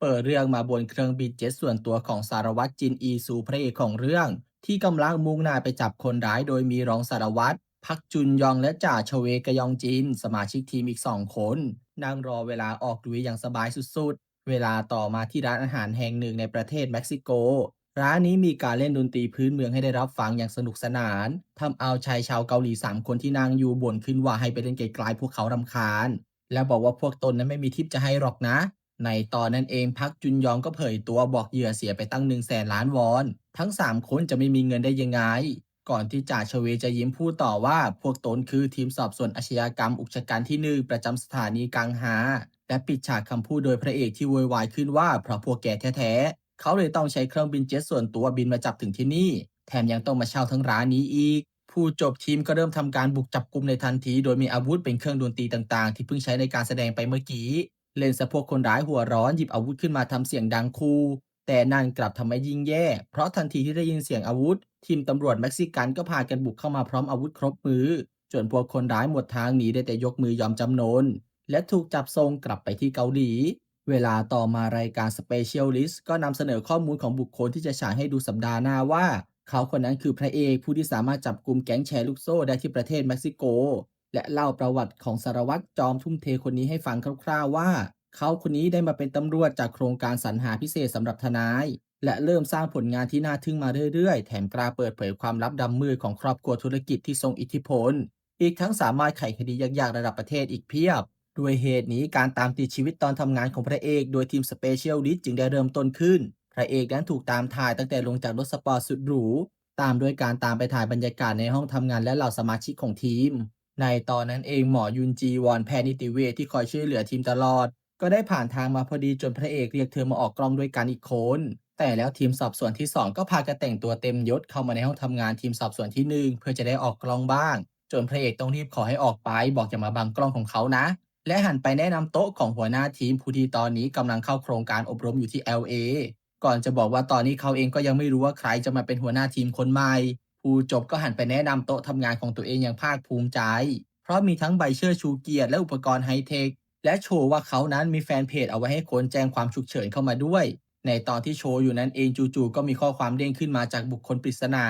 เปิดเรื่องมาบนเครื่องบินเจ็ตส่วนตัวของสารวัตรจินอีซูพระเอกของเรื่องที่กำลังมุ่งหน้าไปจับคนร้ายโดยมีรองสารวัตรพักจุนยองและจ่าชเวกยองจินสมาชิกทีมอีก2 คนนั่งรอเวลาออกดุยอย่างสบายสุดๆเวลาต่อมาที่ร้านอาหารแห่งหนึ่งในประเทศเม็กซิโกร้านนี้มีการเล่นดนตรีพื้นเมืองให้ได้รับฟังอย่างสนุกสนานทำเอาชายชาวเกาหลี3 คนที่นั่งอยู่บ่นขึ้นว่าให้ไปเล่นไกลๆพวกเขารำคาญและบอกว่าพวกตนนั้นไม่มีทิปจะให้หรอกนะ ในตอนนั้นเองพักจุนยองก็เผยตัวบอกเหยื่อเสียไปตั้ง100,000 ล้านวอนทั้ง3 คนจะไม่มีเงินได้ยังไงก่อนที่จ่าชเวจะยิ้มพูดต่อว่าพวกตนคือทีมสอบสวนอาชญากรรมอุกชะกันที่1ประจำสถานีกังหาและปิดฉากคำพูดโดยพระเอกที่โวยวายขึ้นว่าเพราะพวกแกแท้ๆเขาเลยต้องใช้เครื่องบินเจ็ตส่วนตัวบินมาจับถึงที่นี่แถมยังต้องมาเช่าทั้งร้านนี้อีกผู้จบทีมก็เริ่มทำการบุกจับกุมในทันทีโดยมีอาวุธเป็นเครื่องดนตรีต่างๆที่เพิ่งใช้ในการแสดงไปเมื่อกี้ เล่นซะพวกคนร้ายหัวร้อนหยิบอาวุธขึ้นมาทำเสียงดังคูแต่นั่นกลับทำให้ยิ่งแย่เพราะทันทีที่ได้ยินเสียงอาวุธทีมตำรวจเม็กซิกันก็พากันบุกเข้ามาพร้อมอาวุธครบมือจนพวกคนร้ายหมดทางหนีได้แต่ยกมือยอมจำนนและถูกจับส่งกลับไปที่เกาหลีเวลาต่อมารายการ Specialist ก็นำเสนอข้อมูลของบุคคลที่จะฉายให้ดูสัปดาห์หน้าว่าเขาคนนั้นคือพระเอกผู้ที่สามารถจับกลุ่มแก๊งแชร์ลูกโซ่ได้ที่ประเทศเม็กซิโก และเล่าประวัติของสารวัตรจอมทุ่มเทคนนี้ให้ฟังคร่าวๆว่าเขาคนนี้ได้มาเป็นตำรวจจากโครงการสรรหาพิเศษสำหรับทนายและเริ่มสร้างผลงานที่น่าทึ่งมาเรื่อยๆแถมกล้าเปิดเผยความลับดำมืดของครอบครัวธุรกิจที่ทรงอิทธิพลอีกทั้งสามารถไขคดียากๆระดับประเทศอีกเพียบด้วยเหตุนี้การตามติดชีวิตตอนทำงานของพระเอกโดยทีมสเปเชียลลิสต์จึงได้เริ่มต้นขึ้นพระเอกนั้นถูกตามถ่ายตั้งแต่ลงจากรถสปอร์ตสุดหรูตามด้วยการตามไปถ่ายบรรยากาศในห้องทำงานและเหล่าสมาชิกของทีม ในตอนนั้นเองหมอยุนจีวอนแพทย์นิติเวชที่คอยช่วยเหลือทีมตลอดก็ได้ผ่านทางมาพอดีจนพระเอกเรียกเธอมาออกกล้องด้วยกันอีกคนแต่แล้วทีมสอบสวนที่2ก็พากันแต่งตัวเต็มยศเข้ามาในห้องทำงานทีมสอบสวนที่1เพื่อจะได้ออกกล้องบ้างจนพระเอกต้องรีบขอให้ออกไปบอกอย่ามาบังกล้องของเขานะและหันไปแนะนำโต๊ะของหัวหน้าทีมผู้ที่ตอนนี้กำลังเข้าโครงการอบรมอยู่ที่ LA ก่อนจะบอกว่าตอนนี้เขาเองก็ยังไม่รู้ว่าใครจะมาเป็นหัวหน้าทีมคนใหม่ผู้จบก็หันไปแนะนำโต๊ะทำงานของตัวเองอย่างภาคภูมิใจ เพราะมีทั้งใบเชิดชูเกียรติและอุปกรณ์ไฮเทคและโชว์ว่าเขานั้นมีแฟนเพจเอาไว้ให้คนแจ้งความฉุกเฉินเข้ามาด้วยในตอนที่โชว์อยู่นั้นเองจู่ๆก็มีข้อความเด้งขึ้นมาจากบุคคลปริศนา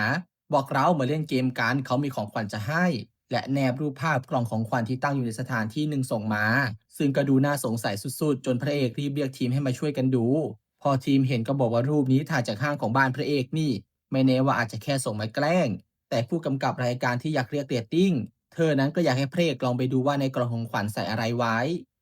บอกเรามาเล่นเกมกันเขามีของขวัญจะให้และแนบรูปภาพกล่องของขวัญที่ตั้งอยู่ในสถานที่หนึ่งส่งมาซึ่งก็ดูน่าสงสัยสุดๆจนพระเอกรีบเรียกทีมให้มาช่วยกันดูพอทีมเห็นก็บอกว่ารูปนี้ถ่ายจากห้างของบ้านพระเอกนี่ไม่แน่ว่าอาจจะแค่ส่งมาแกล้งแต่ผู้กำกับรายการที่อยากเรียกเรตติ้ง เธอนั้นก็อยากให้พระเอกลองไปดูว่าในกล่องของขวัญใส่อะไรไว้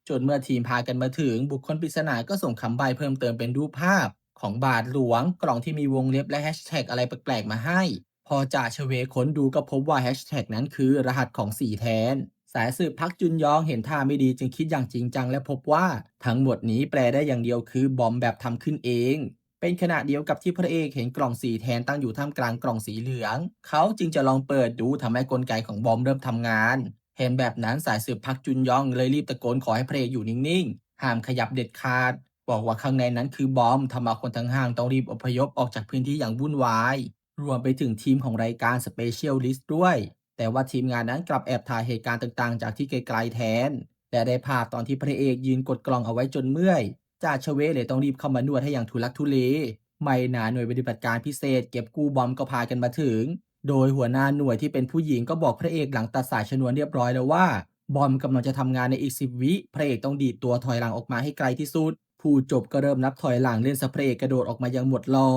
จนเมื่อทีมพากันมาถึงบุคคลปริศนาก็ส่งคำใบ้เพิ่มเติมเป็นรูปภาพของบาทหลวงกล่องที่มีวงเล็บและแฮชแท็กอะไรแปลกๆมาให้พอจ่าเฉวค้นดูก็พบว่าแฮชแท็กนั้นคือรหัสของสีแทนสายสืบพักจุนยองเห็นท่าไม่ดีจึงคิดอย่างจริงจังและพบว่าทั้งหมดนี้แปลได้อย่างเดียวคือบอมแบบทำขึ้นเอง เป็นขณะเดียวกับที่พระเอกเห็นกล่องสีแทนตั้งอยู่ท่ามกลางกล่องสีเหลือง เขาจึงจะลองเปิดดูทำให้กลไกของบอมเริ่มทำงาน เห็นแบบนั้นสายสืบพักจุนยองเลยรีบตะโกนขอให้พระเอกอยู่นิ่งๆ ห้ามขยับเด็ดขาด บอกว่าข้างในนั้นคือบอมทำเอาคนทั้งห้างต้องรีบอพยพออกจากพื้นที่อย่างวุ่นวาย รวมไปถึงทีมของรายการ Specialist ด้วย แต่ว่าทีมงานนั้นกลับแอบถ่ายเหตุการณ์ต่างๆจากที่ไกลๆแทนและได้ภาพตอนที่พระเอกยืนกดกล่องเอาไว้จนเมื่อยจ่าเฉวเลยต้องรีบเข้ามานวดให้อย่างทุลักทุเล ไม่นานหน่วยปฏิบัติการพิเศษเก็บกู้บอมก็พากันมาถึง โดยหัวหน้าหน่วยที่เป็นผู้หญิงก็บอกพระเอกหลังตัดสายชนวนเรียบร้อยแล้วว่าบอมกำลังจะทำงานในอีก10 วิพระเอกต้องดีดตัวถอยหลังออกมาให้ไกลที่สุดผู้จบก็เริ่มนับถอยหลังเล่นสะพระเอกกระโดดออกมายังหมดรอ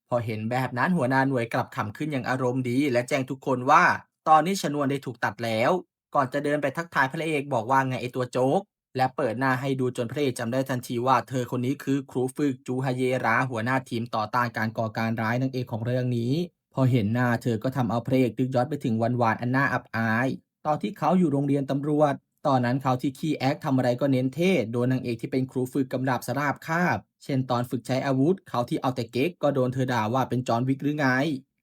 พอเห็นแบบนั้นหัวหน้าหน่วยกลับขำขึ้นอย่างอารมณ์ดีและแจ้งทุกคนว่าตอนนี้ชนวนได้ถูกตัดแล้วก่อนจะเดินไปทักทายพระเอกบอกว่าไงไอตัวโจ๊ก และเปิดหน้าให้ดูจนพระเอกจำได้ทันทีว่าเธอคนนี้คือครูฝึกจูฮาเยราหัวหน้าทีมต่อต้านการก่อการร้ายนางเอกของเรื่องนี้พอเห็นหน้าเธอก็ทำเอาพระเอกนึกย้อนไปถึงวันวานอันน่าอับอายตอนที่เขาอยู่โรงเรียนตำรวจตอนนั้นเขาที่ขี้แอคทำอะไรก็เน้นเท่โดนนางเอกที่เป็นครูฝึกกำราบสราบคาบเช่นตอนฝึกใช้อาวุธเขาที่เอาแต่เก๊กก็โดนเธอด่าว่าเป็นจอห์นวิกหรือไง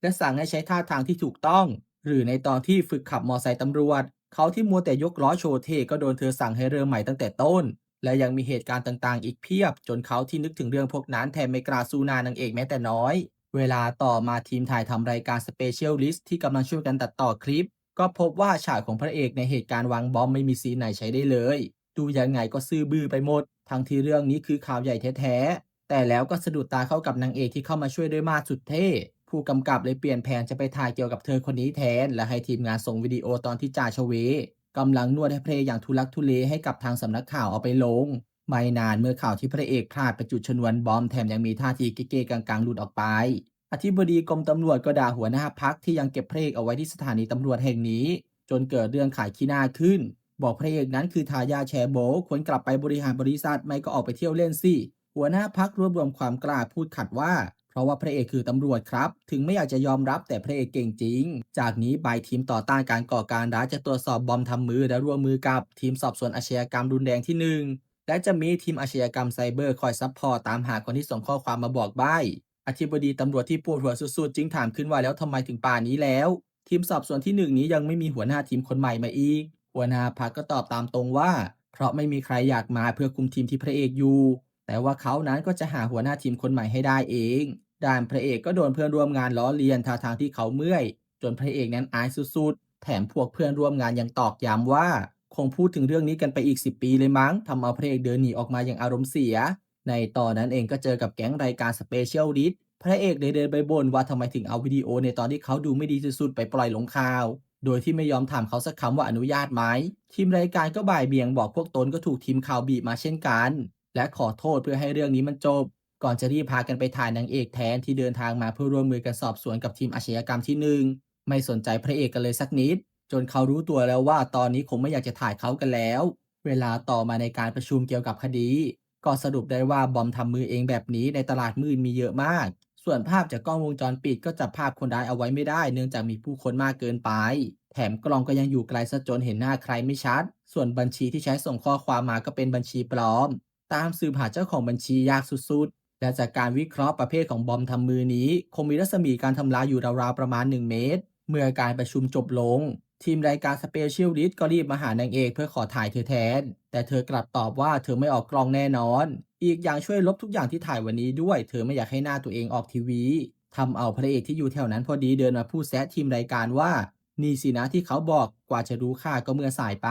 และสั่งให้ใช้ท่าทางที่ถูกต้องหรือในตอนที่ฝึกขับมอไซค์ตำรวจเขาที่มัวแต่ยกล้อโชว์เท่ก็โดนเธอสั่งให้เริ่มใหม่ตั้งแต่ต้น และยังมีเหตุการณ์ต่างๆอีกเพียบจนเขาที่นึกถึงเรื่องพวกนั้นแทบไม่กล้าสู้หน้านางเอกแม้แต่น้อยเวลาต่อมาทีมถ่ายทำรายการ Specialist ที่กำลังช่วยกันตัดต่อคลิปก็พบว่าฉากของพระเอกในเหตุการณ์วางบอมไม่มีซีนไหนใช้ได้เลยดูยังไงก็ซื่อบื้อไปหมดทั้งที่เรื่องนี้คือข่าวใหญ่แท้ๆ แต่แล้วก็สะดุดตาเข้ากับนางเอกที่เข้ามาช่วยด้วยมาสสุดเท่ผู้กำกับเลยเปลี่ยนแผนจะไปถ่ายเกี่ยวกับเธอคนนี้แทนและให้ทีมงานส่งวิดีโอตอนที่จ่าชเวกำลังนวดให้พระเอกอย่างทุลักทุเลให้กับทางสำนักข่าวเอาไปลงไม่นานเมื่อข่าวที่พระเอกพลาดไปจุดชนวนบอมแถมยังมีท่าทีเก๊ๆกังๆหลุดออกไปอธิบดีกรมตำรวจก็ด่าหัวหน้าพักที่ยังเก็บพระเอกเอาไว้ที่สถานีตำรวจแห่งนี้จนเกิดเรื่องขายขี้หน้าขึ้นบอกพระเอกนั้นคือทายาทแชร์โบควรกลับไปบริหารบริษัทไม่ก็ออกไปเที่ยวเล่นสิ หัวหน้าพักรวบรวมความกล้าพูดขัดว่าเพราะว่าพระเอกคือตำรวจครับถึงไม่อยากจะยอมรับแต่พระเอกเก่งจริงจากนี้ไปทีมต่อต้านการก่อการร้ายจะตรวจสอบบอมทำมือและร่วมมือกับทีมสอบสวนอาชญากรรมรุนแรงที่1และจะมีทีมอาชญากรรมไซเบอร์คอยซัพพอร์ตตามหาคนที่ส่งข้อความมาบอกใบ้อธิบดีตำรวจที่ปวดหัวสุดๆจึงถามขึ้นว่าแล้วทำไมถึงป่านนี้แล้วทีมสอบสวนที่1นี้ยังไม่มีหัวหน้าทีมคนใหม่มาอีกหัวหน้าพักก็ตอบตามตรงว่าเพราะไม่มีใครอยากมาเพื่อคุมทีมที่พระเอกอยู่ แต่ว่าเขานั้นก็จะหาหัวหน้าทีมคนใหม่ให้ได้เองด้านพระเอกก็โดนเพื่อนร่วมงานล้อเลียนท่าทางที่เขาเมื่อยจนพระเอกนั้นอายสุดๆแถมพวกเพื่อนร่วมงานยังตอกย้ำว่าคงพูดถึงเรื่องนี้กันไปอีก10ปีเลยมั้งทำเอาพระเอกเดินหนีออกมาอย่างอารมณ์เสียในตอนนั้นเองก็เจอกับแก๊งรายการสเปเชียลดิสพระเอกเลยเดินไปบ่นว่าทำไมถึงเอาวิดีโอในตอนที่เขาดูไม่ดีสุดๆไปปล่อยลงข่าวโดยที่ไม่ยอมถามเขาสักคำว่าอนุญาตไหมทีมรายการก็บ่ายเบี่ยงบอกพวกตนก็ถูกทีมข่าวบีบมาเช่นกัน และขอโทษเพื่อให้เรื่องนี้มันจบก่อนจะรีบพากันไปถ่ายนางเอกแทนที่เดินทางมาเพื่อร่วมมือกันสอบสวนกับทีมอาชญากรรมที่1ไม่สนใจพระเอกกันเลยสักนิดจนเขารู้ตัวแล้วว่าตอนนี้คงไม่อยากจะถ่ายเขากันแล้วเวลาต่อมาในการประชุมเกี่ยวกับคดีก็สรุปได้ว่าบอมทำมือเองแบบนี้ในตลาดมืดมีเยอะมากส่วนภาพจากกล้องวงจรปิดก็จับภาพคนร้ายเอาไว้ไม่ได้เนื่องจากมีผู้คนมากเกินไปแถมกล้องก็ยังอยู่ไกลซะจนเห็นหน้าใครไม่ชัดส่วนบัญชีที่ใช้ส่งข้อความมาก็เป็นบัญชีปลอม ตามสืบหาเจ้าของบัญชียากสุดๆ และจากการวิเคราะห์ประเภทของบอมทำมือนี้คงมีรัศมีการทำลายอยู่ราวๆประมาณ1เมตรเมื่อการประชุมจบลงทีมรายการสเปเชียลลิสต์ก็รีบมาหานางเอกเพื่อขอถ่ายเธอแทนแต่เธอกลับตอบว่าเธอไม่ออกกล้องแน่นอนอีกอย่างช่วยลบทุกอย่างที่ถ่ายวันนี้ด้วยเธอไม่อยากให้หน้าตัวเองออกทีวีทำเอาพระเอกที่อยู่แถวนั้นพอดีเดินมาพูดแซะทีมรายการว่านี่สินะที่เขาบอกกว่าจะรู้ค่าก็เมื่อสายไป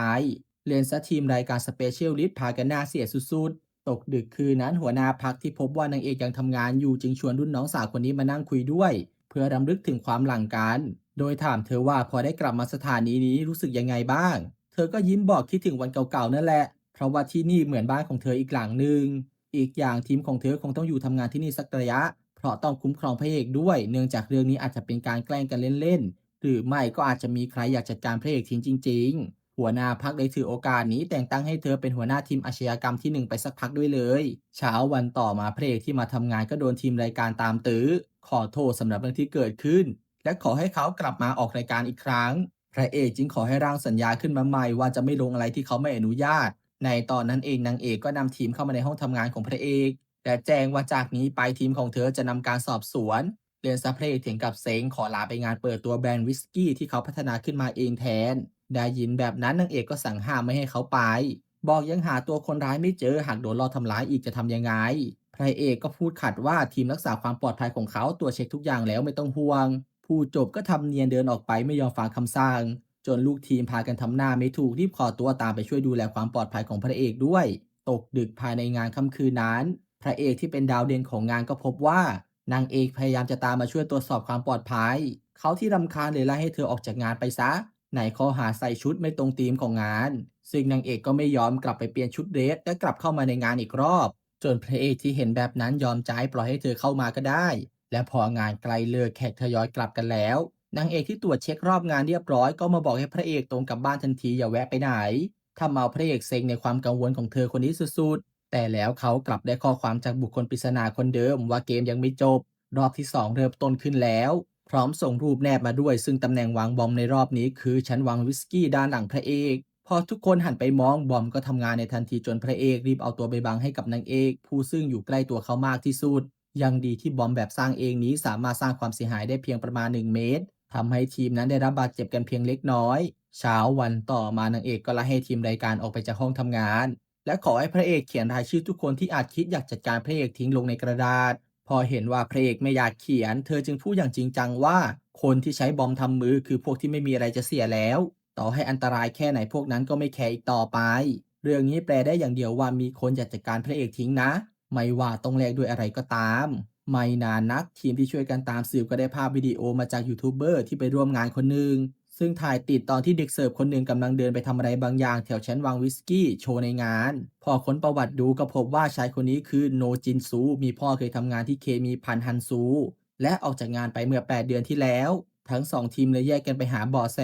เลนซะทีมรายการสเปเชียลลิสต์พากันหน้าเสียสุดๆ ตกดึกคืนนั้นหัวหน้าพักที่พบว่านางเอกยังทำงานอยู่จึงชวนรุ่นน้องสาวคนนี้มานั่งคุยด้วยเพื่อรำลึกถึงความหลังกันโดยถามเธอว่าพอได้กลับมาสถานีนี้รู้สึกยังไงบ้างเธอก็ยิ้มบอกคิดถึงวันเก่าๆนั่นแหละเพราะว่าที่นี่เหมือนบ้านของเธออีกหลังหนึ่งอีกอย่างทีมของเธอคงต้องอยู่ทำงานที่นี่สักระยะเพราะต้องคุ้มครองพระเอกด้วยเนื่องจากเรื่องนี้อาจจะเป็นการแกล้งกันเล่นๆหรือไม่ก็อาจจะมีใครอยากจัดการพระเอกทิ้งจริงๆ หัวหน้าพักได้ถือโอกาสนี้แต่งตั้งให้เธอเป็นหัวหน้าทีมอาชญากรรมที่1ไปสักพักด้วยเลยเช้าวันต่อมาพระเอกที่มาทำงานก็โดนทีมรายการตามตื้อขอโทษสำหรับเรื่องที่เกิดขึ้นและขอให้เขากลับมาออกรายการอีกครั้งพระเอกจึงขอให้ร่างสัญญาขึ้นมาใหม่ว่าจะไม่ลงอะไรที่เขาไม่อนุญาตในตอนนั้นเองนางเอกก็นำทีมเข้ามาในห้องทำงานของพระเอกและแจ้งว่าจากนี้ไปทีมของเธอจะนำการสอบสวนเรียนซัพเพลย์ถึงกับเซ็งขอลาไปงานเปิดตัวแบรนด์วิสกี้ที่เขาพัฒนาขึ้นมาเองแทน ได้ยินแบบนั้นนางเอกก็สั่งห้ามไม่ให้เขาไปบอกยังหาตัวคนร้ายไม่เจอหากโดนลอบทำร้ายอีกจะทำยังไงพระเอกก็พูดขัดว่าทีมรักษาความปลอดภัยของเขาตรวจเช็คทุกอย่างแล้วไม่ต้องห่วงผู้จบก็ทำเนียนเดินออกไปไม่ยอมฟังคำสั่งจนลูกทีมพากันทำหน้าไม่ถูกรีบขอตัวตามไปช่วยดูแลความปลอดภัยของพระเอกด้วยตกดึกภายในงานค่ำคืนนั้นพระเอกที่เป็นดาวเด่นของงานก็พบว่านางเอกพยายามจะตามมาช่วยตรวจสอบความปลอดภัยเขาที่รำคาญเลยไล่ให้เธอออกจากงานไปซะ ในข้อหาใส่ชุดไม่ตรงธีมของงานซึ่งนางเอกก็ไม่ยอมกลับไปเปลี่ยนชุดเดรสและกลับเข้ามาในงานอีกรอบจนพระเอกที่เห็นแบบนั้นยอมใจปล่อยให้เธอเข้ามาก็ได้และพองานใกล้เลิกแขกทยอยกลับกันแล้วนางเอกที่ตรวจเช็ครอบงานเรียบร้อยก็มาบอกให้พระเอกตรงกลับบ้านทันทีอย่าแวะไปไหนทำเอาพระเอกเซ็งในความกังวลของเธอคนนี้สุดๆแต่แล้วเขากลับได้ข้อความจากบุคคลปริศนาคนเดิมว่าเกมยังไม่จบรอบที่2เริ่มต้นขึ้นแล้ว พร้อมส่งรูปแนบมาด้วยซึ่งตำแหน่งวางบอมในรอบนี้คือชั้นวางวิสกี้ด้านหลังพระเอกพอทุกคนหันไปมองบอมก็ทำงานในทันทีจนพระเอกรีบเอาตัวไปบังให้กับนางเอกผู้ซึ่งอยู่ใกล้ตัวเขามากที่สุดยังดีที่บอมแบบสร้างเองนี้สามารถสร้างความเสียหายได้เพียงประมาณ1เมตรทำให้ทีมนั้นได้รับบาดเจ็บกันเพียงเล็กน้อยเช้าวันต่อมานางเอกก็ไล่ให้ทีมรายการออกไปจากห้องทำงานและขอให้พระเอกเขียนรายชื่อทุกคนที่อาจคิดอยากจัดการพระเอกทิ้งลงในกระดาษ พอเห็นว่าพระเอกไม่อยากเขียนเธอจึงพูดอย่างจริงจังว่าคนที่ใช้บอมทำมือคือพวกที่ไม่มีอะไรจะเสียแล้วต่อให้อันตรายแค่ไหนพวกนั้นก็ไม่แคร์อีกต่อไปเรื่องนี้แปลได้อย่างเดียวว่ามีคนอยากจัดการพระเอกทิ้งนะ ไม่ว่าต้องแลกด้วยอะไรก็ตามไม่นานนักทีมที่ช่วยกันตามสืบก็ได้ภาพวิดีโอมาจากยูทูบเบอร์ที่ไปร่วมงานคนหนึ่งซึ่งถ่ายติดตอนที่เด็กเสิร์ฟคนหนึ่งกำลังเดินไปทำอะไรบางอย่างแถวชั้นวางวิสกี้โชว์ในงานพอค้นประวัติดูก็พบว่าชายคนนี้คือโนจินซูมีพ่อเคยทำงานที่เคมีพันฮันซูและออกจากงานไปเมื่อ8 เดือนที่แล้วทั้งสองทีมเลยแยกกันไปหาเบาะแส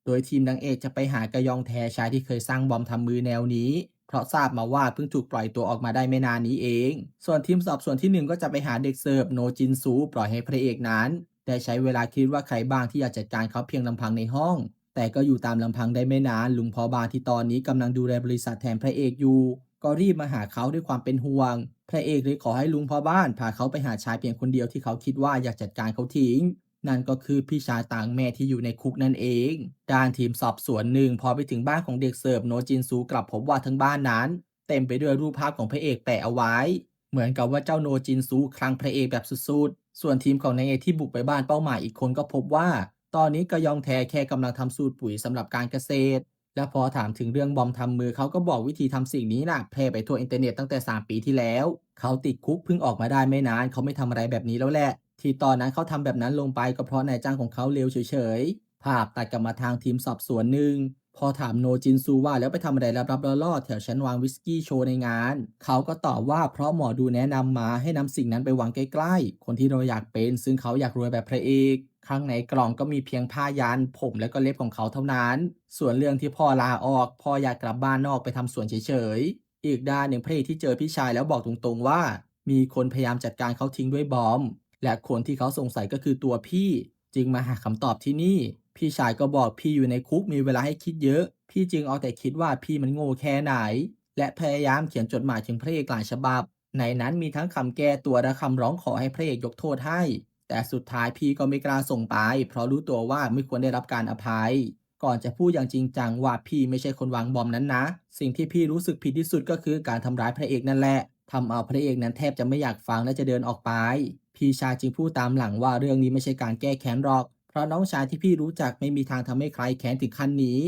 โดยทีมนางเอกจะไปหากะยองแทชายที่เคยสร้างบอมทำมือแนวนี้เพราะทราบมาว่าเพิ่งถูกปล่อยตัวออกมาได้ไม่นานนี้เองส่วนทีมสอบสวนที่1ก็จะไปหาเด็กเสิร์ฟโนจินซูปล่อยให้พระเอกนั้นได้ใช้เวลาคิดว่าใครบ้างที่อยากจัดการเขาเพียงลำพังในห้องแต่ก็อยู่ตามลำพังได้ไม่นานลุงพอบาที่ตอนนี้กำลังดูแลบริษัทแทนพระเอกอยู่ก็รีบมาหาเขาด้วยความเป็นห่วงพระเอกเลยขอให้ลุงพ่อบ้านพาเขาไปหาชายเพียงคนเดียวที่เขาคิดว่าอยากจัดการเขาทิ้ง นั่นก็คือพี่ชายต่างแม่ที่อยู่ในคุกนั่นเองด้านทีมสอบสวนหนึ่งพอไปถึงบ้านของเด็กเสิร์ฟโนจินซูกลับพบว่าทั้งบ้านนั้นเต็มไปด้วยรูปภาพของพระเอกแปะเอาไว้เหมือนกับว่าเจ้าโนจินซูคลั่งพระเอกแบบสุดๆส่วนทีมของนายเอกที่บุกไปบ้านเป้าหมายอีกคนก็พบว่าตอนนี้กยองแทแค่กำลังทำสูตรปุ๋ยสำหรับการเกษตรและพอถามถึงเรื่องบอมทำมือเขาก็บอกวิธีทำสิ่งนี้นะแพร่ไปทั่วอินเทอร์เน็ตตั้งแต่3 ปีที่แล้วเขาติดคุกเพิ่งออกมาได้ไม่นานเขาไม่ทำอะไรแบบนี้แล้วแหละ ที่ตอนนั้นเขาทำแบบนั้นลงไปก็เพราะนายจ้างของเขาเลวเฉยๆภาพตัดกลับมาทางทีมสอบสวนหนึ่งพอถามโนจินซูว่าแล้วไปทำอะไรลับๆล่อๆแถวชั้นวางวิสกี้โชว์ในงานเขาก็ตอบว่าเพราะหมอดูแนะนำมาให้นำสิ่งนั้นไปวางใกล้ๆคนที่เราอยากเป็นซึ่งเขาอยากรวยแบบพระเอกข้างในกล่องก็มีเพียงผ้ายันผมและก็เล็บของเขาเท่านั้นส่วนเรื่องที่พ่อลาออกพ่ออยากกลับบ้านนอกไปทำสวนเฉยๆอีกด้านหนึ่งพระเอกที่เจอพี่ชายแล้วบอกตรงๆว่ามีคนพยายามจัดการเขาทิ้งด้วยบอม และคนที่เขาสงสัยก็คือตัวพี่จึงมาหาคำตอบที่นี่พี่ชายก็บอกพี่อยู่ในคุกมีเวลาให้คิดเยอะพี่จึงเอาแต่คิดว่าพี่มันโง่แค่ไหนและพยายามเขียนจดหมายถึงพระเอกหลายฉบับในนั้นมีทั้งคำแก้ตัวและคำร้องขอให้พระเอกยกโทษให้แต่สุดท้ายพี่ก็ไม่กล้าส่งไปเพราะรู้ตัวว่าไม่ควรได้รับการอภัยก่อนจะพูดอย่างจริงจังว่าพี่ไม่ใช่คนวางบอมนั้นนะสิ่งที่พี่รู้สึกผิดที่สุดก็คือการทำร้ายพระเอกนั่นแหละทำเอาพระเอกนั้นแทบจะไม่อยากฟังและจะเดินออกไป พี่ชายจึงพูดตามหลังว่าเรื่องนี้ไม่ใช่การแก้แค้นหรอก เพราะน้องชายที่พี่รู้จักไม่มีทางทำให้ใครแค้นถึงขั้นนี้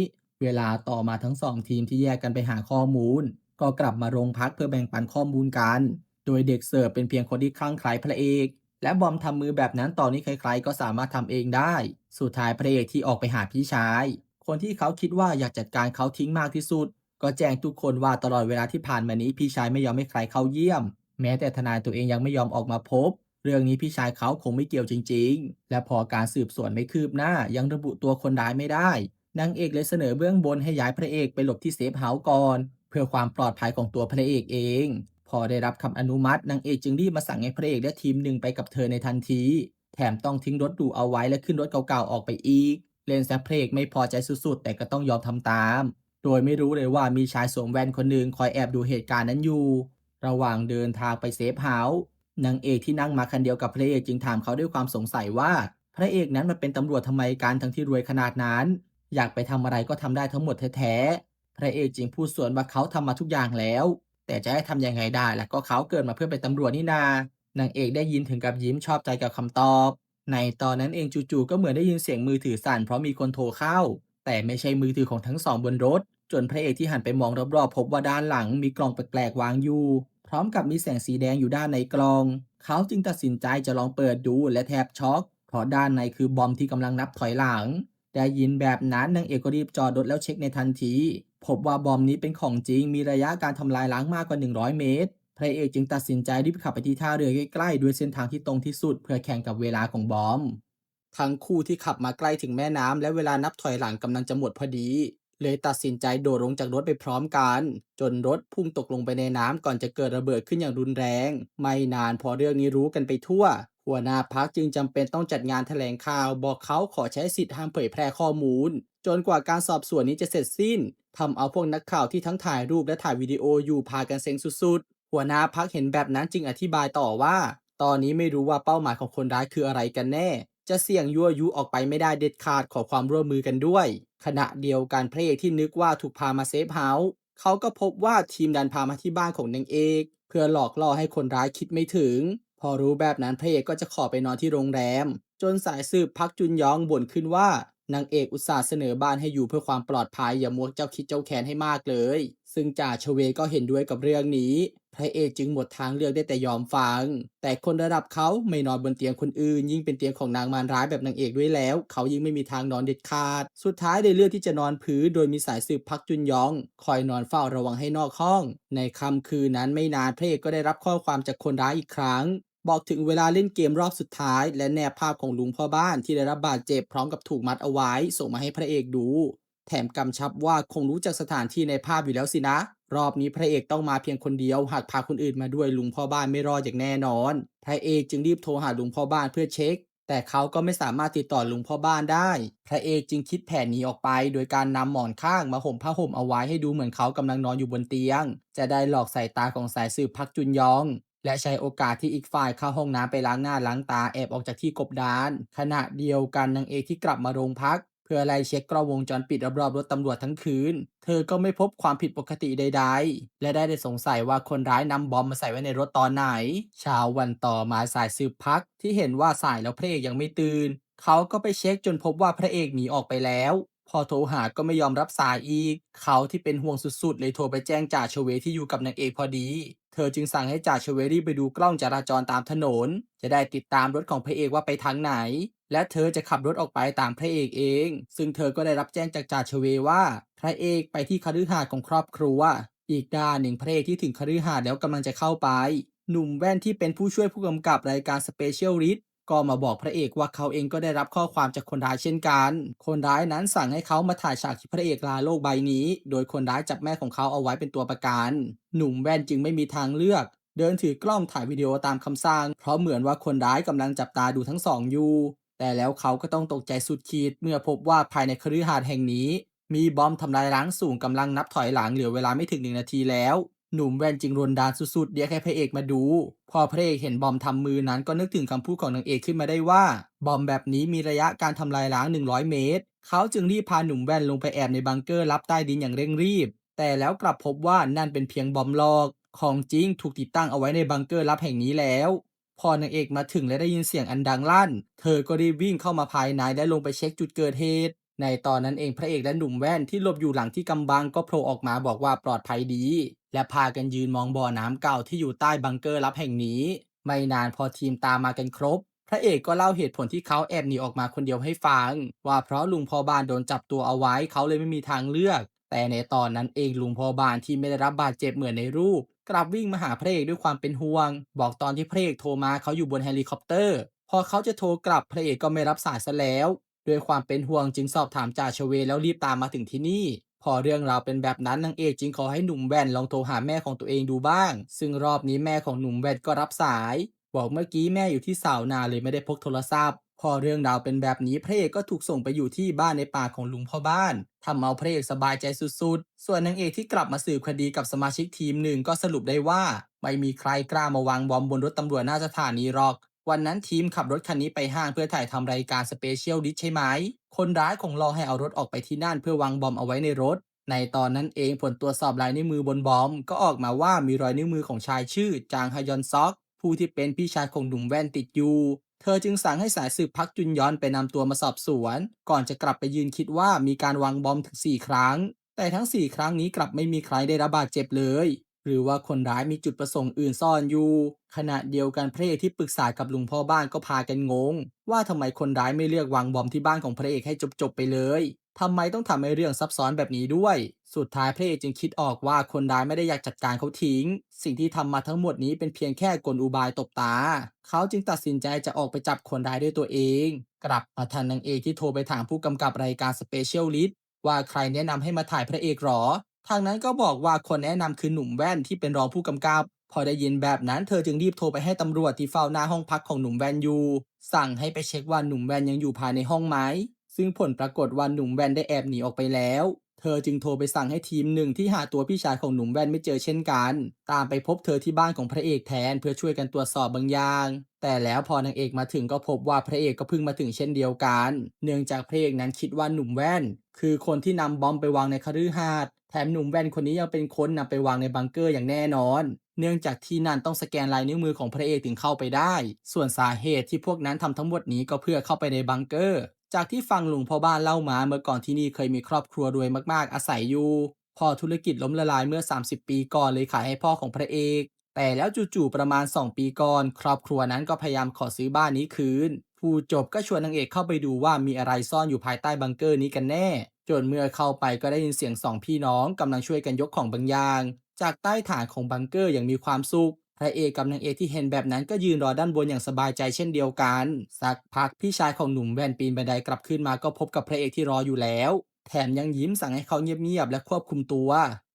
เวลาต่อมาทั้งสองทีมที่แยกกันไปหาข้อมูล ก็กลับมาโรงพักเพื่อแบ่งปันข้อมูลกัน โดยเด็กเสิร์ฟเป็นเพียงคนที่คลั่งไคล้พระเอก และบอมทำมือแบบนั้นตอนนี้ใครๆก็สามารถทำเองได้ สุดท้ายพระเอกที่ออกไปหาพี่ชาย คนที่เขาคิดว่าอยากจัดการเขาทิ้งมากที่สุด ก็แจ้งทุกคนว่าตลอดเวลาที่ผ่านมานี้พี่ชายไม่ยอมให้ใครเข้าเยี่ยมแม้แต่ทนายตัวเองยังไม่ยอมออกมาพบ เรื่องนี้พี่ชายเขาคงไม่เกี่ยวจริงๆ และพอการสืบสวนไม่คืบหน้ายังระบุตัวคนร้ายไม่ได้นางเอกเลยเสนอเบื้องบนให้ย้ายพระเอกไปหลบที่เซฟเฮาส์ก่อนเพื่อความปลอดภัยของตัวพระเอกเองพอได้รับคำอนุมัตินางเอกจึงรีบมาสั่งให้พระเอกและทีมหนึ่งไปกับเธอในทันทีแถมต้องทิ้งรถหรูเอาไว้และขึ้นรถเก่าๆออกไปอีกเลนแซะพระเอกไม่พอใจสุดๆแต่ก็ต้องยอมทำตามโดยไม่รู้เลยว่ามีชายสวมแว่นคนหนึ่งคอยแอบดูเหตุการณ์นั้นอยู่ระหว่างเดินทางไปเซฟเฮาส์ นางเอกที่นั่งมาคันเดียวกับพระเอกจึงถามเขาด้วยความสงสัยว่าพระเอกนั้นมันเป็นตำรวจทำไมกันทั้งที่รวยขนาดนั้นอยากไปทำอะไรก็ทำได้ทั้งหมดแท้ๆพระเอกจึงพูดสวนว่าเขาทำมาทุกอย่างแล้วแต่จะให้ทำยังไงได้ล่ะก็เขาเกิดมาเพื่อเป็นตำรวจนี่นานางเอกได้ยินถึงกับยิ้มชอบใจกับคำตอบในตอนนั้นเองจู่ๆก็เหมือนได้ยินเสียงมือถือสั่นเพราะมีคนโทรเข้าแต่ไม่ใช่มือถือของทั้งสองบนรถจนพระเอกที่หันไปมองรอบๆพบว่าด้านหลังมีกล่องแปลกๆวางอยู่ พร้อมกับมีแสงสีแดงอยู่ด้านในกล่อง เขาจึงตัดสินใจจะลองเปิดดูและแทบช็อกเพราะด้านในคือบอมที่กำลังนับถอยหลังได้ยินแบบนั้นนางเอกก็รีบจอดรถแล้วเช็คในทันทีพบว่าบอมนี้เป็นของจริงมีระยะการทำลายล้างมากกว่า100เมตรพระเอกจึงตัดสินใจรีบขับไปที่ท่าเรือใกล้ๆด้วยเส้นทางที่ตรงที่สุดเพื่อแข่งกับเวลาของบอม ทั้งคู่ที่ขับมาใกล้ถึงแม่น้ำและเวลานับถอยหลังกำลังจะหมดพอดีเลยตัดสินใจโดดลงจากรถไปพร้อมกันจนรถพุ่งตกลงไปในน้ำก่อนจะเกิดระเบิดขึ้นอย่างรุนแรงไม่นานพอเรื่องนี้รู้กันไปทั่วหัวหน้าพักจึงจำเป็นต้องจัดงานแถลงข่าวบอกเขาขอใช้สิทธิ์ห้ามเผยแพร่ข้อมูลจนกว่าการสอบสวนนี้จะเสร็จสิ้นทำเอาพวกนักข่าวที่ทั้งถ่ายรูปและถ่ายวิดีโออยู่พากันเซ็งสุดๆหัวหน้าพักเห็นแบบนั้นจึงอธิบายต่อว่าตอนนี้ไม่รู้ว่าเป้าหมายของคนร้ายคืออะไรกันแน่ จะเสี่ยงยั่วยุออกไปไม่ได้เด็ดขาดขอความร่วมมือกันด้วยขณะเดียวกันพระเอกที่นึกว่าถูกพามาเซฟเฮาส์เขาก็พบว่าทีมดันพามาที่บ้านของนางเอกเพื่อหลอกล่อให้คนร้ายคิดไม่ถึงพอรู้แบบนั้นพระเอกก็จะขอไปนอนที่โรงแรมจนสายสืบพักจุนยองบ่นขึ้นว่า นางเอกอุตส่าห์เสนอบ้านให้อยู่เพื่อความปลอดภัยอย่ามัวเจ้าคิดเจ้าแค้นให้มากเลยซึ่งจ่าชเวก็เห็นด้วยกับเรื่องนี้พระเอกจึงหมดทางเลือกได้แต่ยอมฟังแต่คนระดับเขาไม่นอนบนเตียงคนอื่นยิ่งเป็นเตียงของนางมารร้ายแบบนางเอกด้วยแล้วเขายิ่งไม่มีทางนอนเด็ดขาดสุดท้ายได้เลือกที่จะนอนพื้นโดยมีสายสืบพักจุนยองคอยนอนเฝ้าระวังให้นอกห้องในค่ำคืนนั้นไม่นานพระเอกก็ได้รับข้อความจากคนร้ายอีกครั้ง บอกถึงเวลาเล่นเกมรอบสุดท้ายและแนบภาพของลุงพ่อบ้านที่ได้รับบาดเจ็บพร้อมกับถูกมัดเอาไว้ส่งมาให้พระเอกดูแถมกำชับว่าคงรู้จักสถานที่ในภาพอยู่แล้วสินะรอบนี้พระเอกต้องมาเพียงคนเดียวหากพาคนอื่นมาด้วยลุงพ่อบ้านไม่รอดอย่างแน่นอนพระเอกจึงรีบโทรหาลุงพ่อบ้านเพื่อเช็คแต่เขาก็ไม่สามารถติดต่อลุงพ่อบ้านได้พระเอกจึงคิดแผนหนีออกไปโดยการนำหมอนข้างมาห่มผ้าห่มเอาไว้ให้ดูเหมือนเขากำลังนอนอยู่บนเตียงจะได้หลอกสายตาของสายสืบพักจุนยอง และใช้โอกาสที่อีกฝ่ายเข้าห้องน้ำไปล้างหน้าล้างตาแอบออกจากที่กบดานขณะเดียวกันนางเอกที่กลับมาโรงพักเพื่อไล่เช็คกล้องวงจรปิดรอบๆรถตำรวจทั้งคืนเธอก็ไม่พบความผิดปกติใดๆและได้สงสัยว่าคนร้ายนำบอมมาใส่ไว้ในรถตอนไหนเช้าวันต่อมาสายสืบพักที่เห็นว่าสายแล้วพระเอกยังไม่ตื่นเขาก็ไปเช็คจนพบว่าพระเอกหนีออกไปแล้วพอโทรหาก็ไม่ยอมรับสายอีกเขาที่เป็นห่วงสุดๆเลยโทรไปแจ้งจ่าชเวที่อยู่กับนางเอกพอดี เธอจึงสั่งให้จ่าเชเวรี่ไปดูกล้องจราจรตามถนนจะได้ติดตามรถของพระเอกว่าไปทางไหนและเธอจะขับรถออกไปตามพระเอกเองซึ่งเธอก็ได้รับแจ้งจากจ่าเชเวว่าพระเอกไปที่คฤหาสน์ของครอบครัวอีกด้านหนึ่งพระเอกที่ถึงคฤหาสน์แล้วกำลังจะเข้าไปหนุ่มแว่นที่เป็นผู้ช่วยผู้กำกับรายการสเปเชียลลิสต์ก็มาบอกพระเอกว่าเขาเองก็ได้รับข้อความจากคนร้ายเช่นกันคนร้ายนั้นสั่งให้เขามาถ่ายฉากที่พระเอกลาโลกใบนี้โดยคนร้ายจับแม่ของเขาเอาไว้เป็นตัวประกัน หนุ่มแว่นจึงไม่มีทางเลือกเดินถือกล้องถ่ายวิดีโอตามคำสั่งเพราะเหมือนว่าคนร้ายกำลังจับตาดูทั้งสองอยู่แต่แล้วเขาก็ต้องตกใจสุดขีดเมื่อพบว่าภายในคฤหาสน์แห่งนี้มีบอมทำลายล้างสูงกำลังนับถอยหลังเหลือเวลาไม่ถึง1 นาทีแล้วหนุ่มแว่นจึงรนดานสุดๆเรียกให้พระเอกมาดูพอพระเอกเห็นบอมทำมือนั้นก็นึกถึงคำพูดของนางเอกขึ้นมาได้ว่าบอมแบบนี้มีระยะการทำลายล้าง100 เมตรเขาจึงรีบพาหนุ่มแว่นลงไปแอบในบังเกอร์ลับใต้ดินอย่างเร่งรีบ แต่แล้วกลับพบว่านั่นเป็นเพียงบอมบ์ลอกของจริงถูกติดตั้งเอาไว้ในบังเกอร์ลับแห่งนี้แล้วพอนางเอกมาถึงและได้ยินเสียงอันดังลั่นเธอก็รีบวิ่งเข้ามาภายในและลงไปเช็คจุดเกิดเหตุในตอนนั้นเองพระเอกและหนุ่มแว่นที่หลบอยู่หลังที่กำบังก็โผล่ออกมาบอกว่าปลอดภัยดีและพากันยืนมองบ่อน้ำเก่าที่อยู่ใต้บังเกอร์ลับแห่งนี้ไม่นานพอทีมตามมากันครบพระเอกก็เล่าเหตุผลที่เขาแอบหนีออกมาคนเดียวให้ฟังว่าเพราะลุงพอบ้านโดนจับตัวเอาไว้เขาเลยไม่มีทางเลือก แต่ในตอนนั้นเองลุงพอบานที่ไม่ได้รับบาดเจ็บเหมือนในรูปกลับวิ่งมาหาพระเอกด้วยความเป็นห่วงบอกตอนที่พระเอกโทรมาเขาอยู่บนเฮลิคอปเตอร์พอเขาจะโทรกลับพระเอกก็ไม่รับสายซะแล้วด้วยความเป็นห่วงจึงสอบถามจ่าชเวแล้วรีบตามมาถึงที่นี่พอเรื่องราวเป็นแบบนั้นนางเอกจึงขอให้หนุ่มแว่นลองโทรหาแม่ของตัวเองดูบ้างซึ่งรอบนี้แม่ของหนุ่มแว่นก็รับสายบอกเมื่อกี้แม่อยู่ที่สาวนาเลยไม่ได้พกโทรศัพท์ พอเรื่องราวเป็นแบบนี้พระเอกก็ถูกส่งไปอยู่ที่บ้านในป่าของลุงพ่อบ้านทำเอาพระเอกสบายใจสุดๆส่วนนางเอกที่กลับมาสืบคดีกับสมาชิกทีมหนึ่งก็สรุปได้ว่าไม่มีใครกล้ามาวางบอมบนรถตำรวจหน้าสถานีหรอกวันนั้นทีมขับรถคันนี้ไปห้างเพื่อถ่ายทำรายการสเปเชียลดิชใช่ไหมคนร้ายคงรอให้เอารถออกไปที่นั่นเพื่อวางบอมเอาไว้ในรถในตอนนั้นเองผลตรวจสอบลายนิ้วมือบนบอมก็ออกมาว่ามีรอยนิ้วมือของชายชื่อจางฮยอนซอกผู้ที่เป็นพี่ชายของหนุ่มแว่นติดอยู่ เธอจึงสั่งให้สายสืบพักจุนยอนไปนำตัวมาสอบสวนก่อนจะกลับไปยืนคิดว่ามีการวางบอมถึง4 ครั้งแต่ทั้ง4 ครั้งนี้กลับไม่มีใครได้รับบาดเจ็บเลยหรือว่าคนร้ายมีจุดประสงค์อื่นซ่อนอยู่ขณะเดียวกันพระเอกที่ปรึกษากับลุงพ่อบ้านก็พากันงงว่าทำไมคนร้ายไม่เลือกวางบอมที่บ้านของพระเอกให้จบๆไปเลยทำไมต้องทำให้เรื่องซับซ้อนแบบนี้ด้วยสุดท้ายพระเอกจึงคิดออกว่าคนร้ายไม่ได้อยากจัดการเขาทิ้งสิ่งที่ทำมาทั้งหมดนี้เป็นเพียงแค่กลอุบายตบตาเขาจึงตัดสินใจจะออกไปจับคนร้ายด้วยตัวเองกลับมาทันนางเอกที่โทรไปถามผู้กำกับรายการสเปเชียลลิสต์ว่าใครแนะนำให้มาถ่ายพระเอกหรอทางนั้นก็บอกว่าคนแนะนำคือหนุ่มแว่นที่เป็นรองผู้กำกับพอได้ยินแบบนั้นเธอจึงรีบโทรไปให้ตำรวจที่เฝ้าหน้าห้องพักของหนุ่มแว่นอยู่สั่งให้ไปเช็คว่าหนุ่มแว่นยังอยู่ภายในห้องไหม ซึ่งผลปรากฏว่าหนุ่มแว่นได้แอบหนีออกไปแล้ว เธอจึงโทรไปสั่งให้ทีมหนึ่งที่หาตัวพี่ชายของหนุ่มแว่นไม่เจอเช่นกัน ตามไปพบเธอที่บ้านของพระเอกแทนเพื่อช่วยกันตรวจสอบบางอย่าง แต่แล้วพอนางเอกมาถึงก็พบว่าพระเอกก็เพิ่งมาถึงเช่นเดียวกัน เนื่องจากพระเอกนั้นคิดว่าหนุ่มแว่นคือคนที่นำบอมไปวางในคฤหาสน์แถมหนุ่มแว่นคนนี้ยังเป็นคนนำไปวางในบังเกอร์อย่างแน่นอน เนื่องจากที่นั่นต้องสแกนลายนิ้วมือของพระเอกถึงเข้าไปได้ ส่วนสาเหตุที่พวกนั้นทำทั้งหมดนี้ก็เพื่อเข้าไปในบังเกอร์ จากที่ฟังลุงพ่อบ้านเล่ามาเมื่อก่อนที่นี่เคยมีครอบครัวรวยมากๆอาศัยอยู่พอธุรกิจล้มละลายเมื่อ30ปีก่อนเลยขายให้พ่อของพระเอกแต่แล้วจู่ๆประมาณ2ปีก่อนครอบครัวนั้นก็พยายามขอซื้อบ้านนี้คืนผู้จบก็ชวนนางเอกเข้าไปดูว่ามีอะไรซ่อนอยู่ภายใต้บังเกอร์นี้กันแน่จนเมื่อเข้าไปก็ได้ยินเสียงสองพี่น้องกำลังช่วยกันยกของบางอย่างจากใต้ฐานของบังเกอร์อย่างมีความสุข พระเอกกับนางเอกที่เห็นแบบนั้นก็ยืนรอด้านบนอย่างสบายใจเช่นเดียวกันสักพักพี่ชายของหนุ่มแว่นปีนบันไดกลับขึ้นมาก็พบกับพระเอกที่รออยู่แล้วแถมยังยิ้มสั่งให้เขาเงียบๆและควบคุมตัว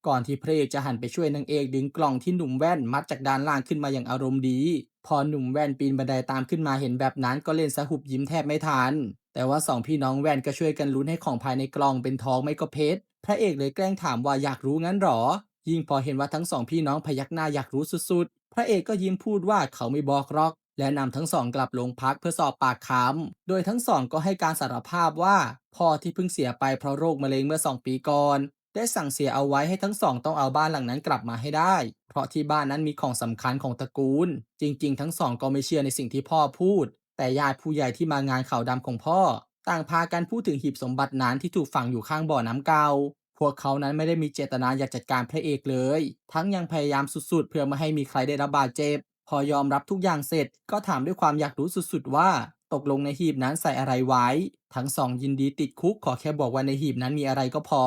ก่อนที่พระเอกจะหันไปช่วยนางเอกดึงกล่องที่หนุ่มแว่นมัดจากด้านล่างขึ้นมาอย่างอารมณ์ดีพอหนุ่มแว่นปีนบันไดตามขึ้นมาเห็นแบบนั้นก็เล่นสะหุบยิ้มแทบไม่ทันแต่ว่าสองพี่น้องแว่นก็ช่วยกันลุ้นให้ของภายในกล่องเป็นทองไม่ก็เพชรพระเอกเลยแกล้งถามว่าอยากรู้งั้นหรอยิ่งพอเห็นว่าทั้งสองพี่น้องพยักหน้าอยากรู้สุดๆ พระเอกก็ยิ้มพูดว่าเขาไม่บอกหรอกและนำทั้งสองกลับโรงพักเพื่อสอบปากคำโดยทั้งสองก็ให้การสารภาพว่าพ่อที่เพิ่งเสียไปเพราะโรคมะเร็งเมื่อ2 ปีก่อนได้สั่งเสียเอาไว้ให้ทั้งสองต้องเอาบ้านหลังนั้นกลับมาให้ได้เพราะที่บ้านนั้นมีของสำคัญของตระกูลจริงๆทั้งสองก็ไม่เชื่อในสิ่งที่พ่อพูดแต่ญาติผู้ใหญ่ที่มางานข่าวดำของพ่อต่างพากันพูดถึงหีบสมบัตินั้นที่ถูกฝังอยู่ข้างบ่อน้ำเก่า พวกเขานั้นไม่ได้มีเจตนาอยากจัดการพระเอกเลย ทั้งยังพยายามสุดๆเพื่อไม่ให้มีใครได้รับบาดเจ็บ พอยอมรับทุกอย่างเสร็จก็ถามด้วยความอยากรู้สุดๆว่าตกลงในหีบนั้นใส่อะไรไว้ ทั้งสองยินดีติดคุกขอแค่บอกว่าในหีบนั้นมีอะไรก็พอ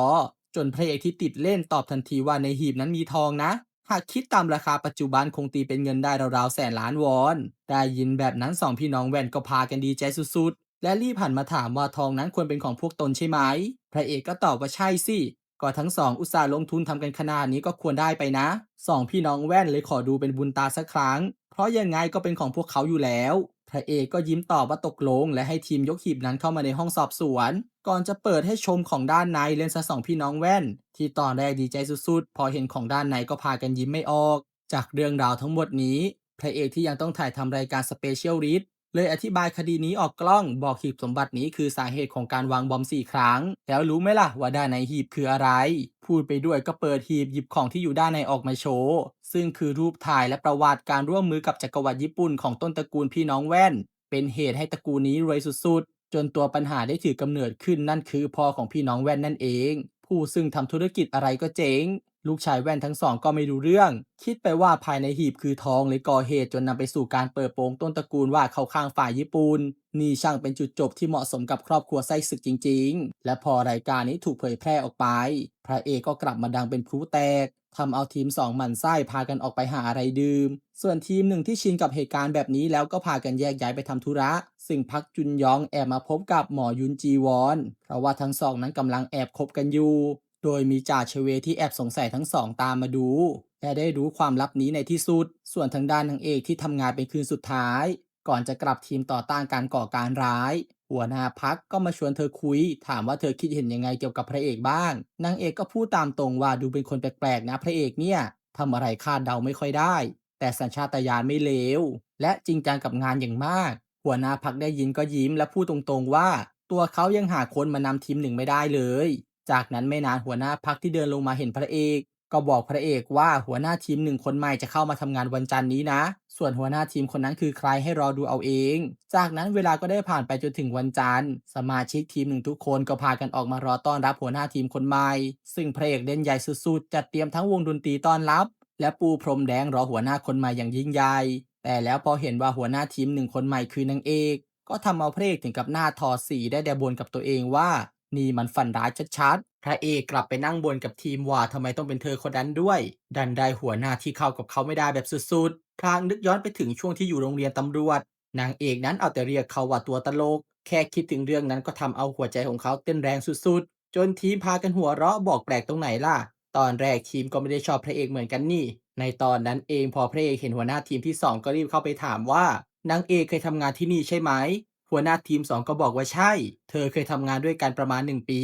จนพระเอกที่ติดเล่นตอบทันทีว่าในหีบนั้นมีทองนะ หากคิดตามราคาปัจจุบันคงตีเป็นเงินได้ราวๆ100,000,000 วอนได้ยินแบบนั้นสองพี่น้องแว่นก็พากันดีใจสุดๆและรีบหันมาถามว่าทองนั้นควรเป็นของพวกตนใช่ไหมพระเอกก็ตอบว่าใช่สิ ก็ทั้งสองอุตส่าห์ลงทุนทำกันขนาดนี้ก็ควรได้ไปนะสองพี่น้องแว่นเลยขอดูเป็นบุญตาสักครั้งเพราะยังไงก็เป็นของพวกเขาอยู่แล้วพระเอกก็ยิ้มตอบว่าตกลงและให้ทีมยกหีบนั้นเข้ามาในห้องสอบสวนก่อนจะเปิดให้ชมของด้านในเล่นซะสองพี่น้องแว่นที่ตอนแรกดีใจสุดๆพอเห็นของด้านในก็พากันยิ้มไม่ออกจากเรื่องราวทั้งหมดนี้พระเอกที่ยังต้องถ่ายทำรายการสเปเชียลลิสต์ เลยอธิบายคดีนี้ออกกล้องบอกหีบสมบัตินี้คือสาเหตุของการวางบอม4 ครั้งแล้วรู้ไหมล่ะว่าด้านในหีบคืออะไรพูดไปด้วยก็เปิดหีบหยิบของที่อยู่ด้านในออกมาโชว์ซึ่งคือรูปถ่ายและประวัติการร่วมมือกับจักรวรรดิญี่ปุ่นของต้นตระกูลพี่น้องแว่นเป็นเหตุให้ตระกูลนี้รวยสุดๆจนตัวปัญหาได้ถือกำเนิดขึ้นนั่นคือพ่อของพี่น้องแว่นนั่นเองผู้ซึ่งทำธุรกิจอะไรก็เจ๊ง ลูกชายแว่นทั้งสองก็ไม่รู้เรื่องคิดไปว่าภายในหีบคือทองเลยก่อเหตุจนนำไปสู่การเปิดโปงต้นตระกูลว่าเข้าข้างฝ่ายญี่ปุ่นนี่ช่างเป็นจุดจบที่เหมาะสมกับครอบครัวไส้ศึกจริงๆและพอรายการนี้ถูกเผยแพร่ออกไปพระเอกก็กลับมาดังเป็นพลุแตกทำเอาทีม2หมั่นไส้พากันออกไปหาอะไรดื่มส่วนทีมหนึ่งที่ชินกับเหตุการณ์แบบนี้แล้วก็พากันแยกย้ายไปทำธุระซึ่งพักจุนยองแอบมาพบกับหมอยุนจีวอนเพราะว่าทั้งสองนั้นกำลังแอบคบกันอยู่โดยมีจ่าเชเวที่แอบสงสัยทั้งสองตามมาดูและได้รู้ความลับนี้ในที่สุดส่วนทางด้านนางเอกที่ทำงานเป็นคืนสุดท้ายก่อนจะกลับทีมต่อต้านการก่อการร้ายหัวหน้าพักก็มาชวนเธอคุยถามว่าเธอคิดเห็นยังไงเกี่ยวกับพระเอกบ้างนางเอกก็พูดตามตรงว่าดูเป็นคนแปลกๆนะพระเอกเนี่ยทำอะไรคาดเดาไม่ค่อยได้แต่สัญชาตญาณไม่เลวและจริงจังกับงานอย่างมากหัวหน้าพักได้ยินก็ยิ้มและพูดตรงๆว่าตัวเขายังหาคนมานำทีมหนึ่งไม่ได้เลยจากนั้นไม่นานหัวหน้าพักที่เดินลงมาเห็นพระเอกก็บอกพระเอกว่าหัวหน้าทีมหนึ่งคนใหม่จะเข้ามาทำงานวันจันทร์นี้นะส่วนหัวหน้าทีมคนนั้นคือใครให้รอดูเอาเองจากนั้นเวลาก็ได้ผ่านไปจนถึงวันจันทร์สมาชิกทีมหนึ่งทุกคนก็พากันออกมารอต้อนรับหัวหน้าทีมคนใหม่ซึ่งพระเอกเล่นใหญ่สุดๆจัดเตรียมทั้งวงดนตรีต้อนรับและปูพรมแดงรอหัวหน้าคนใหม่อย่างยิ่งใหญ่แต่แล้วพอเห็นว่าหัวหน้าทีมหนึ่งคนใหม่คือนางเอกก็ทำเอาพระเอกถึงกับหน้าถอดสีได้แต่บ่นกับตัวเองว่านี่มันฝันร้ายชัดๆพระเอกกลับไปนั่งบ่นกับทีมว่าทำไมต้องเป็นเธอคนนั้นด้วยดันได้หัวหน้าที่เข้ากับเขาไม่ได้แบบสุดๆพลางนึกย้อนไปถึงช่วงที่อยู่โรงเรียนตำรวจนางเอกนั้นเอาแต่เรียกเขาว่าตัวตลกแค่คิดถึงเรื่องนั้นก็ทำเอาหัวใจของเขาเต้นแรงสุดๆจนทีมพากันหัวเราะบอกแปลกตรงไหนล่ะตอนแรกทีมก็ไม่ได้ชอบพระเอกเหมือนกันนี่ในตอนนั้นเองพอพระเอกเห็นหัวหน้าทีมที่2ก็รีบเข้าไปถามว่านางเอกเคยทำงานที่นี่ใช่ไหมหัวหน้าทีม2ก็บอกว่าใช่เธอเคยทำงานด้วยกันประมาณ1 ปี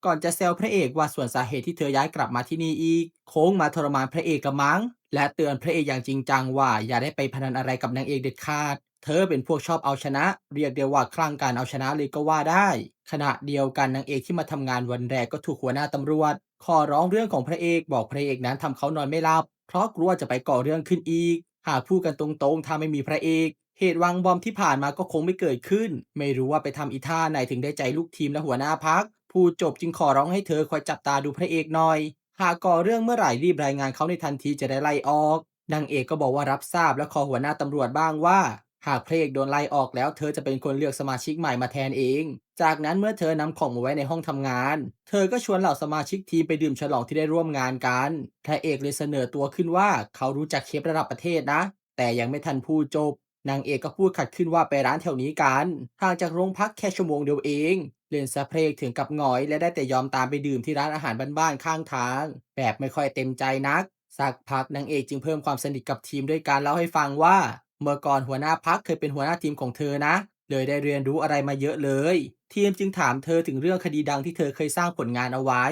ก่อนจะแซวพระเอกว่าส่วนสาเหตุที่เธอย้ายกลับมาที่นี่อีกโค้งมาทรมานพระเอกละมั้งและเตือนพระเอกอย่างจริงจังว่าอย่าได้ไปพนันอะไรกับนางเอกเด็ดขาดเธอเป็นพวกชอบเอาชนะเรียกได้ว่าคลั่งการเอาชนะเลยก็ว่าได้ขณะเดียวกันนางเอกที่มาทำงานวันแรกก็ถูกหัวหน้าตำรวจขอร้องเรื่องของพระเอกบอกพระเอกนั้นทำเขานอนไม่หลับเพราะกลัวจะไปก่อเรื่องขึ้นอีกหากพูดกันตรงๆถ้าไม่มีพระเอก เหตุวางบอมที่ผ่านมาก็คงไม่เกิดขึ้นไม่รู้ว่าไปทำอีท่าไหนถึงได้ใจลูกทีมและหัวหน้าพักพูดจบจึงขอร้องให้เธอคอยจับตาดูพระเอกหน่อยหากก่อเรื่องเมื่อไหร่รีบรายงานเขาในทันทีจะได้ไล่ออกนางเอกก็บอกว่ารับทราบและขอหัวหน้าตำรวจบ้างว่าหากพระเอกโดนไล่ออกแล้วเธอจะเป็นคนเลือกสมาชิกใหม่มาแทนเองจากนั้นเมื่อเธอนำของมาไว้ในห้องทำงานเธอก็ชวนเหล่าสมาชิกทีมไปดื่มฉลองที่ได้ร่วมงานกันพระเอกเลยเสนอตัวขึ้นว่าเขารู้จักเชฟระดับประเทศนะแต่ยังไม่ทันพูดจบ นางเอกก็พูดขัดขึ้นว่าไปร้านแถวนี้กันห่างจากโรงพักแค่ชั่วโมงเดียวเองเล่นซะเพลงถึงกับหงอยและได้แต่ยอมตามไปดื่มที่ร้านอาหารบ้านๆข้างทางแบบไม่ค่อยเต็มใจนักสักพักนางเอกจึงเพิ่มความสนิทกับทีมด้วยการเล่าให้ฟังว่าเมื่อก่อนหัวหน้าพักเคยเป็นหัวหน้าทีมของเธอนะเลยได้เรียนรู้อะไรมาเยอะเลยทีมจึงถามเธอถึงเรื่องคดีดังที่เธอเคยสร้างผลงานเอาไว้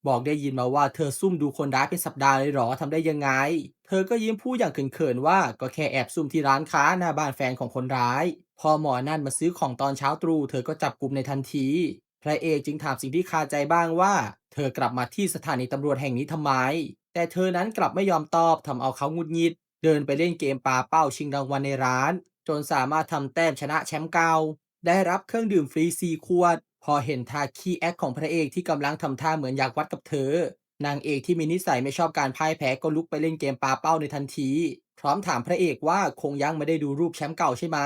บอกได้ยินมาว่าเธอซุ่มดูคนร้ายเป็นสัปดาห์เลยเหรอทำได้ยังไง เธอก็ยิ้มพูดอย่างเขินๆว่าก็แค่แอบซุ่มที่ร้านค้าหน้าบ้านแฟนของคนร้ายพอหมอนั่นมาซื้อของตอนเช้าตรู่เธอก็จับกุมในทันทีพระเอกจึงถามสิ่งที่คาใจบ้างว่าเธอกลับมาที่สถานีตำรวจแห่งนี้ทำไมแต่เธอนั้นกลับไม่ยอมตอบทำเอาเขาหงุดหงิดเดินไปเล่นเกมปาเป้าชิงรางวัลในร้านจนสามารถทำแต้มชนะแชมป์เก่าได้รับเครื่องดื่มฟรี4 ขวดพอเห็นท่าขี้แอคของพระเอกที่กำลังทำท่าเหมือนอยากวัดกับเธอ นางเอกที่มีนิสัยไม่ชอบการพ่ายแพ้ก็ลุกไปเล่นเกมปาเป้าในทันทีพร้อมถามพระเอกว่าคงยังไม่ได้ดูรูปแชมป์เก่าใช่ไหม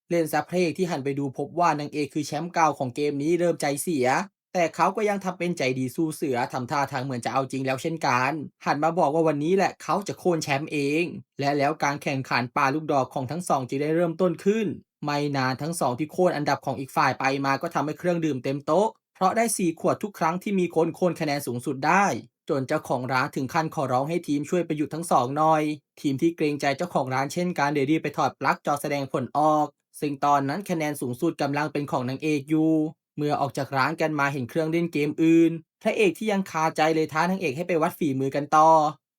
เล่นซะพระเอกที่หันไปดูพบว่านางเอกคือแชมป์เก่าของเกมนี้เริ่มใจเสียแต่เขาก็ยังทำเป็นใจดีสู้เสือทำท่าทางเหมือนจะเอาจริงแล้วเช่นกันหันมาบอกว่าวันนี้แหละเขาจะโค่นแชมป์เองและแล้วการแข่งขันปาลูกดอกของทั้งสองจึงได้เริ่มต้นขึ้นไม่นานทั้งสองที่โค่นอันดับของอีกฝ่ายไปมาก็ทำให้เครื่องดื่มเต็มโต๊ะเพราะได้4 ขวดทุกครั้งที่มีคนโค่นคะแนนสูงสุดได้ จนเจ้าของร้านถึงขั้นขอร้องให้ทีมช่วยไปหยุดทั้งสองหน่อยทีมที่เกรงใจเจ้าของร้านเช่นกันเดรีบไปถอดปลั๊กจอแสดงผลออกซึ่งตอนนั้นคะแนนสูงสุดกำลังเป็นของนางเอกอยู่เมื่อออกจากร้านกันมาเห็นเครื่องเล่นเกมอื่นพระเอกที่ยังคาใจเลยท้านางเอกให้ไปวัดฝีมือกันต่อ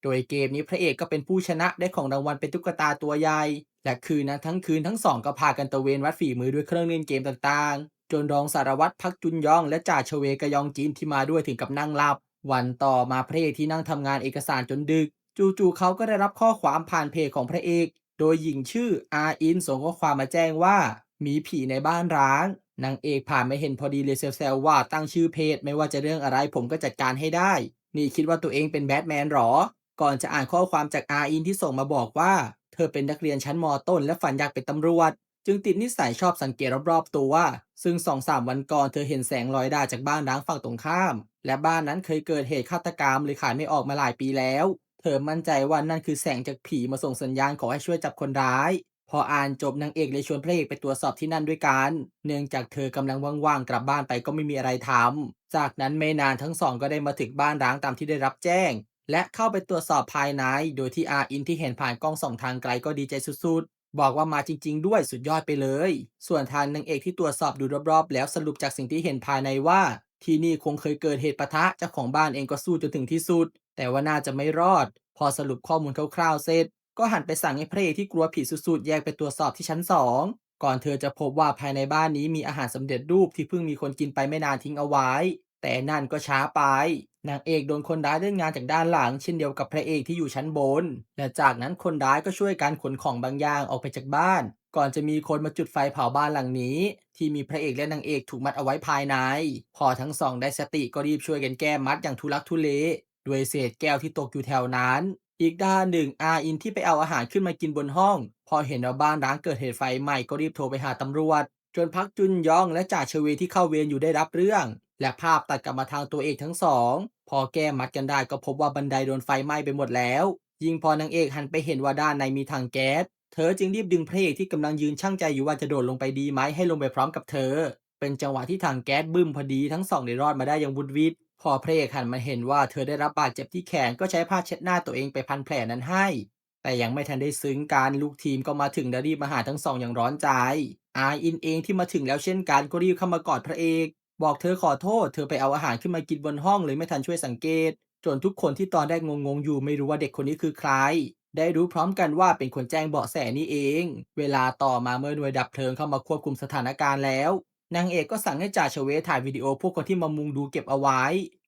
โดยเกมนี้พระเอกก็เป็นผู้ชนะได้ของรางวัลเป็นตุ๊กตาตัวใหญ่และคืนนั้นทั้งคืนทั้งสองก็พากันตะเวนวัดฝีมือด้วยเครื่องเล่นเกมต่างๆจนรองสารวัตรพักจุนยองและจ่าเฉวกยองจีนที่มาด้วยถึงกับนั่งหลับ วันต่อมาพระเอกที่นั่งทำงานเอกสารจนดึกจู่ๆเขาก็ได้รับข้อความผ่านเพจของพระเอกโดยหญิงชื่ออาอินส่งข้อความมาแจ้งว่ามีผีในบ้านร้างนางเอกผ่านไม่เห็นพอดีเลยแซวๆว่าตั้งชื่อเพจไม่ว่าจะเรื่องอะไรผมก็จัดการให้ได้นี่คิดว่าตัวเองเป็นแบทแมนหรอก่อนจะอ่านข้อความจากอาอินที่ส่งมาบอกว่าเธอเป็นนักเรียนชั้นมต้นและฝันอยากเป็นตำรวจจึงติดนิสัยชอบสังเกตรอบๆตัวซึ่ง2-3 วันก่อนเธอเห็นแสงลอยได้จากบ้านร้างฝั่งตรงข้าม และบ้านนั้นเคยเกิดเหตุฆาตกรรมเลยขายไม่ออกมาหลายปีแล้ว เธอมั่นใจว่านั่นคือแสงจากผีมาส่งสัญญาณขอให้ช่วยจับคนร้าย พออ่านจบนางเอกเลยชวนพระเอกไปตรวจสอบที่นั่นด้วยกัน เนื่องจากเธอกำลังว่างๆกลับบ้านไปก็ไม่มีอะไรทำ จากนั้นไม่นานทั้งสองก็ได้มาถึงบ้านร้างตามที่ได้รับแจ้ง และเข้าไปตรวจสอบภายใน โดยที่อาอินที่เห็นผ่านกล้องส่องทางไกลก็ดีใจสุดๆ บอกว่ามาจริงๆด้วยสุดยอดไปเลย ส่วนทางนางเอกที่ตรวจสอบดูรอบๆแล้วสรุปจากสิ่งที่เห็นภายในว่า ที่นี่คงเคยเกิดเหตุปะทะเจ้าของบ้านเองก็สู้จนถึงที่สุดแต่ว่าน่าจะไม่รอดพอสรุปข้อมูลคร่าวๆเสร็จก็หันไปสั่งให้พระเอกที่กลัวผีสุดๆแยกไปตรวจสอบที่ชั้น2ก่อนเธอจะพบว่าภายในบ้านนี้มีอาหารสำเร็จรูปที่เพิ่งมีคนกินไปไม่นานทิ้งเอาไว้แต่นั่นก็ช้าไปนางเอกโดนคนร้ายเล่นงานจากด้านหลังเช่นเดียวกับพระเอกที่อยู่ชั้นบนและจากนั้นคนร้ายก็ช่วยกันขนของบางอย่างออกไปจากบ้านก่อนจะมีคนมาจุดไฟเผาบ้านหลังนี้ที่มีพระเอกและนางเอกถูกมัดเอาไว้ภายในพอทั้งสองได้สติก็รีบช่วยกันแก้มัดอย่างทุลักทุเลด้วยเศษแก้วที่ตกอยู่แถวนั้นอีกด้านหนึ่งอาอินที่ไปเอาอาหารขึ้นมากินบนห้องพอเห็นว่าบ้านร้างเกิดเหตุไฟไหม้ก็รีบโทรไปหาตำรวจจนพักจุนยองและจ่าเชเวที่เข้าเวรอยู่ได้รับเรื่องและภาพตัดกลับมาทางตัวเอกทั้งสองพอแก้มัดกันได้ก็พบว่าบันไดโดนไฟไหม้ไปหมดแล้วยิ่งพอนางเอกหันไปเห็นว่าด้านในมีถังแก๊ส เธอจึงรีบดึงพระเอกที่กำลังยืนชั่งใจอยู่ว่าจะโดดลงไปดีไหมให้ลงไปพร้อมกับเธอเป็นจังหวะที่ถังแก๊สบึ้มพอดีทั้งสองได้รอดมาได้อย่างบุดวิดพอพระเอกหันมาเห็นว่าเธอได้รับบาดเจ็บที่แขนก็ใช้ผ้าเช็ดหน้าตัวเองไปพันแผลนั้นให้แต่ยังไม่ทันได้ซึ้งการลูกทีมก็มาถึงและรีบมาหาทั้งสองอย่างร้อนใจอาอินเองที่มาถึงแล้วเช่นกันก็รีบเข้ามากอดพระเอกบอกเธอขอโทษเธอไปเอาอาหารขึ้นมากินบนห้องเลยไม่ทันช่วยสังเกตจนทุกคนที่ตอนแรกงงๆอยู่ไม่รู้ว่าเด็กคนนี้คือใคร ได้รู้พร้อมกันว่าเป็นคนแจ้งเบาะแสนี่เอง เวลาต่อมาเมื่อหน่วยดับเพลิงเข้ามาควบคุมสถานการณ์แล้ว นางเอกก็สั่งให้จ่าเฉวถ่ายวิดีโอพวกคนที่มามุงดูเก็บเอาไว้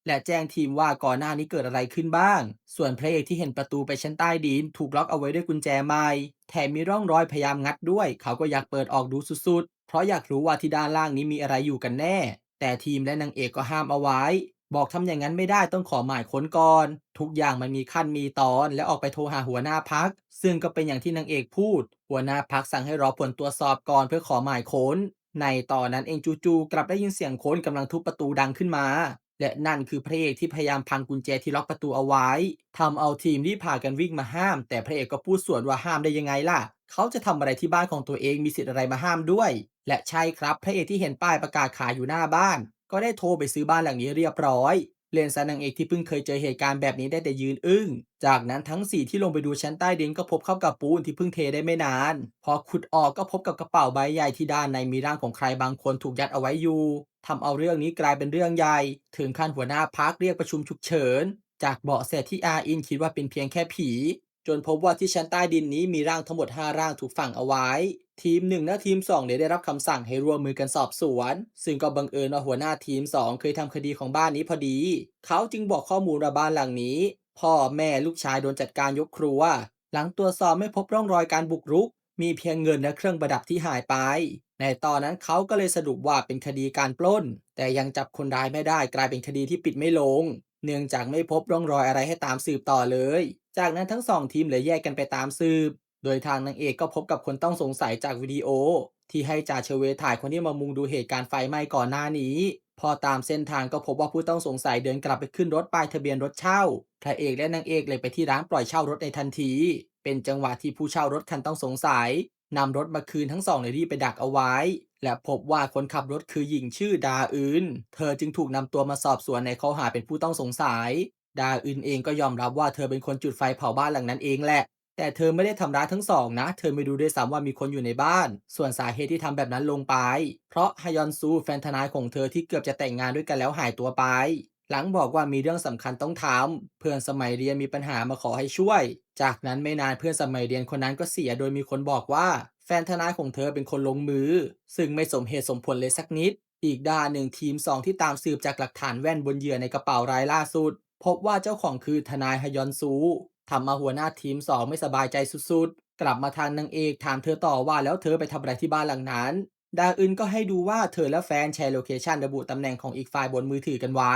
และแจ้งทีมว่าก่อนหน้านี้เกิดอะไรขึ้นบ้างส่วนพระเอกที่เห็นประตูไปชั้นใต้ดินถูกล็อกเอาไว้ด้วยกุญแจไม้แถมมีร่องรอยพยายามงัดด้วยเขาก็อยากเปิดออกดูสุดๆเพราะอยากรู้ว่าที่ด้านล่างนี้มีอะไรอยู่กันแน่แต่ทีมและนางเอกก็ห้ามเอาไว้บอกทำอย่างนั้นไม่ได้ต้องขอหมายค้นก่อนทุกอย่างมันมีขั้นมีตอนและออกไปโทรหาหัวหน้าพักซึ่งก็เป็นอย่างที่นางเอกพูดหัวหน้าพักสั่งให้รอผลตรวจสอบก่อนเพื่อขอหมายค้นในตอนนั้นเองจู่ๆกลับได้ยินเสียงคนกำลังทุบประตูดังขึ้นมาและนั่นคือพระเอกที่พยายามพังกุญแจที่ล็อกประตูเอาไว้ทำเอาทีมที่พากันวิ่งมาห้ามแต่พระเอกก็พูดสวนว่าห้ามได้ยังไงล่ะเขาจะทำอะไรที่บ้านของตัวเองมีสิทธิ์อะไรมาห้ามด้วยและใช่ครับพระเอกที่เห็นป้ายประกาศขายอยู่หน้าบ้านก็ได้โทรไปซื้อบ้านหลังนี้เรียบร้อยเลนซานางเอกที่เพิ่งเคยเจอเหตุการณ์แบบนี้ได้แต่ยืนอึ้งจากนั้นทั้งสี่ที่ลงไปดูชั้นใต้ดินก็พบเข้ากับปูนที่เพิ่งเทได้ไม่นานพอขุดออกก็พบกับกระเป๋าใบใหญ่ที่ด้านในมีร่างของใครบางคนถูกยัดเอาไว้อยู่ทำเอาเรื่องนี้กลายเป็นเรื่องใหญ่ถึงขั้นหัวหน้าพักเรียกประชุมฉุกเฉินจากเบาะแสที่อาอินคิดว่าเป็นเพียงแค่ผีจนพบว่าที่ชั้นใต้ดินนี้มีร่างทั้งหมด5ร่างถูกฝังเอาไว้ทีม1และทีม2เนี่ยได้รับคำสั่งให้ร่วมมือกันสอบสวนซึ่งก็บังเอิญว่าหัวหน้าทีม2เคยทำคดีของบ้านนี้พอดีเขาจึงบอกข้อมูลว่าบ้านหลังนี้พ่อแม่ลูกชายโดนจัดการยกครัวหลังตรวจสอบไม่พบร่องรอยการบุกรุกมีเพียงเงินและเครื่องประดับที่หายไปในตอนนั้นเขาก็เลยสรุปว่าเป็นคดีการปล้นแต่ยังจับคนร้ายไม่ได้กลายเป็นคดีที่ปิดไม่ลงเนื่องจากไม่พบร่องรอยอะไรให้ตามสืบต่อเลยจากนั้นทั้งสองทีมเลยแยกกันไปตามสืบโดยทางนางเอกก็พบกับคนต้องสงสัยจากวิดีโอที่ให้จ่าเชเวถ่ายคนที่มามุงดูเหตุการณ์ไฟไหม้ก่อนหน้านี้พอตามเส้นทางก็พบว่าผู้ต้องสงสัยเดินกลับไปขึ้นรถป้ายทะเบียนรถเช่าพระเอกและนางเอกเลยไปที่ร้านปล่อยเช่ารถในทันทีเป็นจังหวะที่ผู้เช่ารถคันต้องสงสัยนำรถมาคืนทั้งสองเลยรีบไปดักเอาไว้และพบว่าคนขับรถคือหญิงชื่อดาอึนเธอจึงถูกนำตัวมาสอบสวนในข้อหาเป็นผู้ต้องสงสัยดาอึนเองก็ยอมรับว่าเธอเป็นคนจุดไฟเผาบ้านหลังนั้นเองแหละแต่เธอไม่ได้ทำร้ายทั้งสองนะเธอไม่รู้ด้วยซ้ำว่ามีคนอยู่ในบ้านส่วนสาเหตุที่ทำแบบนั้นลงไปเพราะฮยอนซูแฟนทนายของเธอที่เกือบจะแต่งงานด้วยกันแล้วหายตัวไปหลังบอกว่ามีเรื่องสำคัญต้องทำเพื่อนสมัยเรียนมีปัญหามาขอให้ช่วยจากนั้นไม่นานเพื่อนสมัยเรียนคนนั้นก็เสียโดยมีคนบอกว่าแฟนทนายของเธอเป็นคนลงมือซึ่งไม่สมเหตุสมผลเลยสักนิดอีกด้านหนึ่งทีม2ที่ตามสืบจากหลักฐานแว่นบนเหยื่อในกระเป๋ารายล่าสุดพบว่าเจ้าของคือทนายฮยอนซูทำมาหัวหน้าทีม2ไม่สบายใจสุดๆกลับมาทางนางเอกถามเธอต่อว่าแล้วเธอไปทำอะไรที่บ้านหลังนั้นดาอึนก็ให้ดูว่าเธอและแฟนแชร์โลเคชันระบุตำแหน่งของอีกฝ่ายบนมือถือกันไว้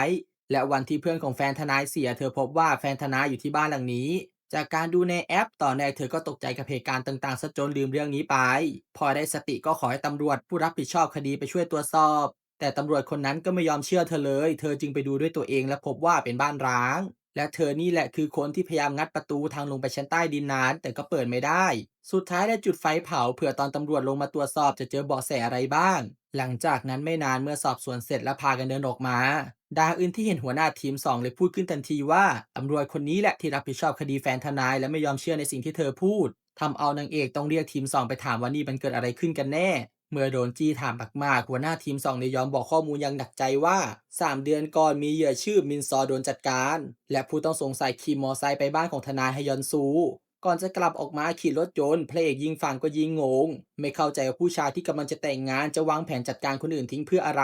และวันที่เพื่อนของแฟนทนายเสียเธอพบว่าแฟนทนายอยู่ที่บ้านหลังนี้จากการดูในแอปตอนแรกเธอก็ตกใจกับเหตุการณ์ต่างๆซะจนลืมเรื่องนี้ไปพอได้สติก็ขอให้ตำรวจผู้รับผิดชอบคดีไปช่วยตรวจสอบแต่ตำรวจคนนั้นก็ไม่ยอมเชื่อเธอเลยเธอจึงไปดูด้วยตัวเองและพบว่าเป็นบ้านร้างและเธอนี่แหละคือคนที่พยายามงัดประตูทางลงไปชั้นใต้ดินนั้นแต่ก็เปิดไม่ได้สุดท้ายได้จุดไฟเผาเผื่อตอนตำรวจลงมาตรวจสอบจะเจอเบาะแสอะไรบ้างหลังจากนั้นไม่นานเมื่อสอบสวนเสร็จและพากันเดินออกมาดาอึนที่เห็นหัวหน้าทีม2เลยพูดขึ้นทันทีว่าตำรวจคนนี้แหละที่รับผิดชอบคดีแฟนทนายและไม่ยอมเชื่อในสิ่งที่เธอพูดทำเอานางเอกต้องเรียกทีม2ไปถามว่านี่มันเกิดอะไรขึ้นกันแน่เมื่อโดนจี้ถามมากๆหัวหน้าทีม2เนี่ยยอมบอกข้อมูลอย่างหนักใจว่า3 เดือนก่อนมีเหยื่อชื่อมินซอโดนจัดการและผู้ต้องสงสัยขี่มอไซค์ไปบ้านของทนายฮยอนซูก่อนจะกลับออกมาขี่รถยนต์พระเอกยิ่งฟังก็ยิ่งงงไม่เข้าใจว่าผู้ชายที่กำลังจะแต่งงานจะวางแผนจัดการคนอื่นทิ้งเพื่ออะไ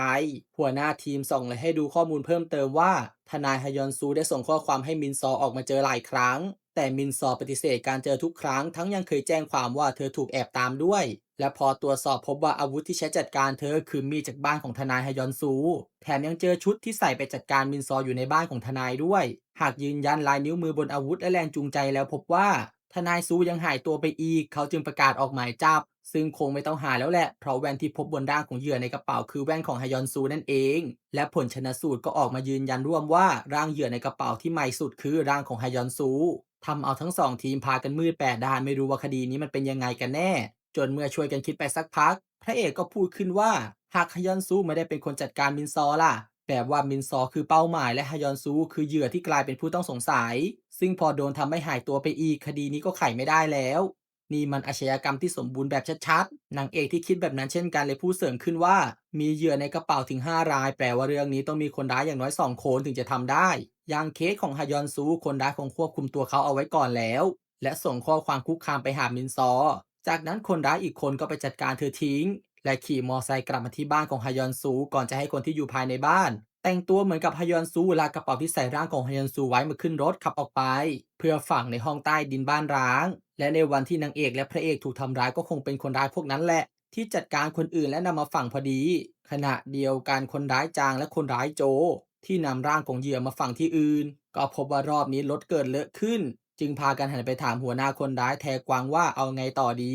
รหัวหน้าทีมส่งเลยให้ดูข้อมูลเพิ่มเติมว่าทนายฮยอนซูได้ส่งข้อความให้มินซอออกมาเจอหลายครั้งแต่มินซอปฏิเสธการเจอทุกครั้งทั้งยังเคยแจ้งความว่าเธอถูกแอบตามด้วยและพอตรวจสอบพบว่าอาวุธที่ใช้จัดการเธอคือมีดจากบ้านของทนายฮยอนซูแถมยังเจอชุดที่ใส่ไปจัดการมินซออยู่ในบ้านของทนายด้วยหากยืนยันลายนิ้วมือบนอาวุธและแรงจูงใจแล้วพบว่าทนายซูยังหายตัวไปอีกเขาจึงประกาศออกหมายจับซึ่งคงไม่ต้องหาแล้วแหละเพราะแว่นที่พบบนร่างของเหยื่อในกระเป๋าคือแว่นของฮยอนซูนั่นเองและผลชนสูตรก็ออกมายืนยันร่วมว่าร่างเหยื่อในกระเป๋าที่ใหม่สุดคือร่างของฮยอนซูทำเอาทั้งสองทีมพากันมืดแปดด้านไม่รู้ว่าคดีนี้มันเป็นยังไงกันแน่จนเมื่อช่วยกันคิดไปสักพักพระเอกก็พูดขึ้นว่าหากฮยอนซูไม่ได้เป็นคนจัดการมินซอล่ะแบบว่ามินซอคือเป้าหมายและฮยอนซูคือเหยื่อที่กลายเป็นผู้ต้องสงสัยซึ่งพอโดนทำให้หายตัวไปอีกคดีนี้ก็ไขไม่ได้แล้วนี่มันอาชญากรรมที่สมบูรณ์แบบชัดๆนางเอกที่คิดแบบนั้นเช่นกันเลยพูดเสริมขึ้นว่ามีเหยื่อในกระเป๋าถึง5 รายแปลว่าเรื่องนี้ต้องมีคนร้ายอย่างน้อย2 คนถึงจะทำได้อย่างเคสของฮยอนซูคนร้ายคงควบคุมตัวเขาเอาไว้ก่อนแล้วและส่งข้อความคุกคามไปหามินซอจากนั้นคนร้ายอีกคนก็ไปจัดการเธอทิ้งและขี่มอไซค์กลับมาที่บ้านของฮยอนซูก่อนจะให้คนที่อยู่ภายในบ้าน แต่งตัวเหมือนกับฮยอนซูลากกระเป๋าที่ใส่ร่างของฮยอนซูไว้มาขึ้นรถขับออกไปเพื่อฝังในห้องใต้ดินบ้านร้างและในวันที่นางเอกและพระเอกถูกทำร้ายก็คงเป็นคนร้ายพวกนั้นแหละที่จัดการคนอื่นและนำมาฝังพอดีขณะเดียวกันคนร้ายจางและคนร้ายโจที่นำร่างของเหยื่อมาฝังที่อื่นก็พบว่ารอบนี้รถเกิดเลอะขึ้นจึงพากันหันไปถามหัวหน้าคนร้ายแทกวางว่าเอาไงต่อดี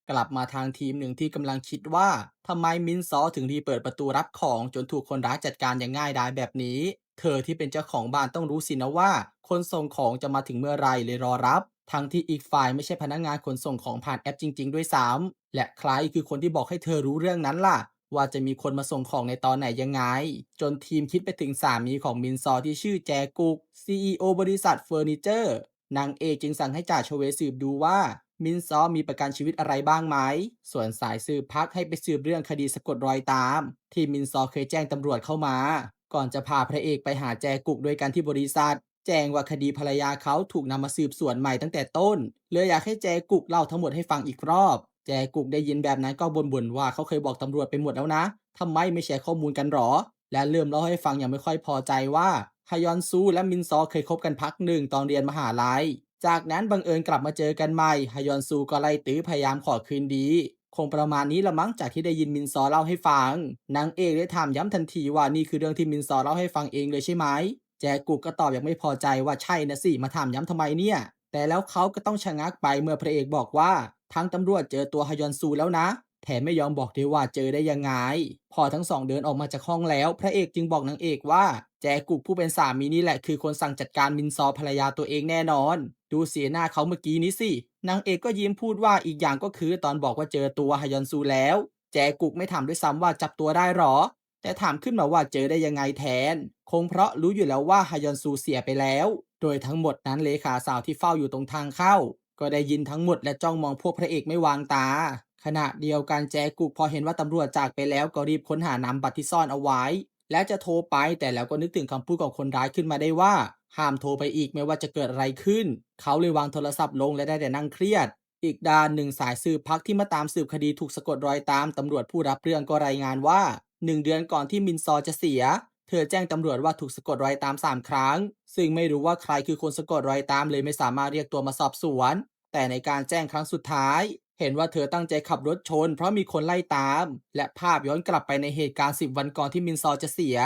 กลับมาทางทีมหนึ่งที่กำลังคิดว่าทำไมมินซอถึงรีบเปิดประตูรับของจนถูกคนร้ายจัดการอย่างง่ายดายแบบนี้เธอที่เป็นเจ้าของบ้านต้องรู้สินะว่าคนส่งของจะมาถึงเมื่อไรเลยรอรับทั้งที่อีกฝ่ายไม่ใช่พนักงานขนส่งของผ่านแอปจริงๆด้วยซ้ำและใครคือคนที่บอกให้เธอรู้เรื่องนั้นล่ะว่าจะมีคนมาส่งของในตอนไหนยังไงจนทีมคิดไปถึงสามีของมินซอที่ชื่อแจกุก CEO บริษัทเฟอร์นิเจอร์นางเอกจึงสั่งให้จ่าชเวสืบดูว่า มินซอมีประกันชีวิตอะไรบ้างไหม ส่วนสายสืบพักให้ไปสืบเรื่องคดีสะกดรอยตามที่มินซอเคยแจ้งตำรวจเข้ามา ก่อนจะพาพระเอกไปหาแจกุกด้วยกันที่บริษัท แจ้งว่าคดีภรรยาเขาถูกนำมาสืบสวนใหม่ตั้งแต่ต้นเลยอยากให้แจกุกเล่าทั้งหมดให้ฟังอีกรอบ แจกุกได้ยินแบบนั้นก็บ่นว่าเขาเคยบอกตำรวจไปหมดแล้วนะทำไมไม่แชร์ข้อมูลกันหรอ และเริ่มเล่าให้ฟังอย่างไม่ค่อยพอใจว่าฮยอนซูและมินซอเคยคบกันพักหนึ่งตอนเรียนมหาลัย จากนั้นบังเอิญกลับมาเจอกันใหม่ฮยอนซูก็ไล่ตื้อพยายามขอคืนดีคงประมาณนี้ละมั้งจากที่ได้ยินมินซอเล่าให้ฟังนางเอกได้ถามย้ำทันทีว่านี่คือเรื่องที่มินซอเล่าให้ฟังเองเลยใช่ไหมแจกุกก็ตอบอย่างไม่พอใจว่าใช่นะสิมาถามย้ำทำไมเนี่ยแต่แล้วเขาก็ต้องชะงักไปเมื่อพระเอกบอกว่าทางตำรวจเจอตัวฮยอนซูแล้วนะแถมไม่ยอมบอกด้วยว่าเจอได้ยังไงพอทั้งสองเดินออกมาจากห้องแล้วพระเอกจึงบอกนางเอกว่าแจกุกผู้เป็นสามีนี่แหละคือคนสั่งจัดการมินซอภรรยาตัวเองแน่นอน ดูสีหน้าเขาเมื่อกี้นี้สินางเอกก็ยิ้มพูดว่าอีกอย่างก็คือตอนบอกว่าเจอตัวฮยอนซูแล้วแจกุกไม่ถามด้วยซ้ำว่าจับตัวได้หรอแต่ถามขึ้นมาว่าเจอได้ยังไงแทนคงเพราะรู้อยู่แล้วว่าฮยอนซูเสียไปแล้วโดยทั้งหมดนั้นเลขาสาวที่เฝ้าอยู่ตรงทางเข้าก็ได้ยินทั้งหมดและจ้องมองพวกพระเอกไม่วางตาขณะเดียวกันแจกุกพอเห็นว่าตำรวจจากไปแล้วก็รีบค้นหานามบัตรที่ซ่อนเอาไว้และจะโทรไปแต่แล้วก็นึกถึงคำพูดของคนร้ายขึ้นมาได้ว่า ห้ามโทรไปอีกไม่ว่าจะเกิดอะไรขึ้น เขาเลยวางโทรศัพท์ลงและได้แต่นั่งเครียด อีกด้านหนึ่งสายสืบพักที่มาตามสืบคดีถูกสะกดรอยตามตำรวจผู้รับเรื่องก็รายงานว่า1 เดือนก่อนที่มินซอจะเสียเธอแจ้งตำรวจว่าถูกสะกดรอยตาม3 ครั้งซึ่งไม่รู้ว่าใครคือคนสะกดรอยตามเลยไม่สามารถเรียกตัวมาสอบสวนแต่ในการแจ้งครั้งสุดท้ายเห็นว่าเธอตั้งใจขับรถชนเพราะมีคนไล่ตามและภาพย้อนกลับไปในเหตุการณ์10 วันก่อนที่มินซอจะเสีย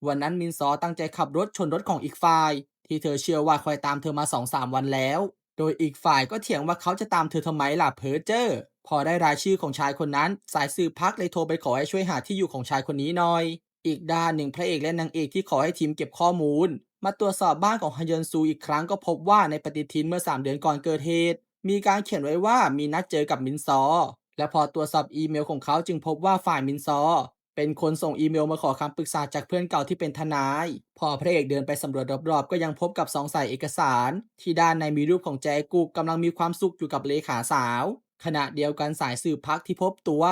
วันนั้นมินซอตั้งใจขับรถชนรถของอีกฝ่ายที่เธอเชื่อว่าคอยตามเธอมา2-3 วันแล้วโดยอีกฝ่ายก็เถียงว่าเขาจะตามเธอทำไมล่ะเพ้อเจ้อพอได้รายชื่อของชายคนนั้นสายสืบพักเลยโทรไปขอให้ช่วยหาที่อยู่ของชายคนนี้หน่อยอีกด้านหนึ่งพระเอกและนางเอกที่ขอให้ทีมเก็บข้อมูลมาตรวจสอบบ้านของฮยอนซูอีกครั้งก็พบว่าในปฏิทินเมื่อ3 เดือนก่อนเกิดเหตุมีการเขียนไว้ว่ามีนัดเจอกับมินซอและพอตรวจสอบอีเมลของเขาจึงพบว่าฝ่ายมินซอ เป็นคนส่งอีเมลมาขอคำปรึกษาจากเพื่อนเก่าที่เป็นทนาย พอพระเอกเดินไปสำรวจรอบๆก็ยังพบกับ2 สายเอกสารที่ด้านในมีรูปของแจกุกกำลังมีความสุขอยู่กับเลขาสาว ขณะเดียวกันสายสืบพักที่พบตัว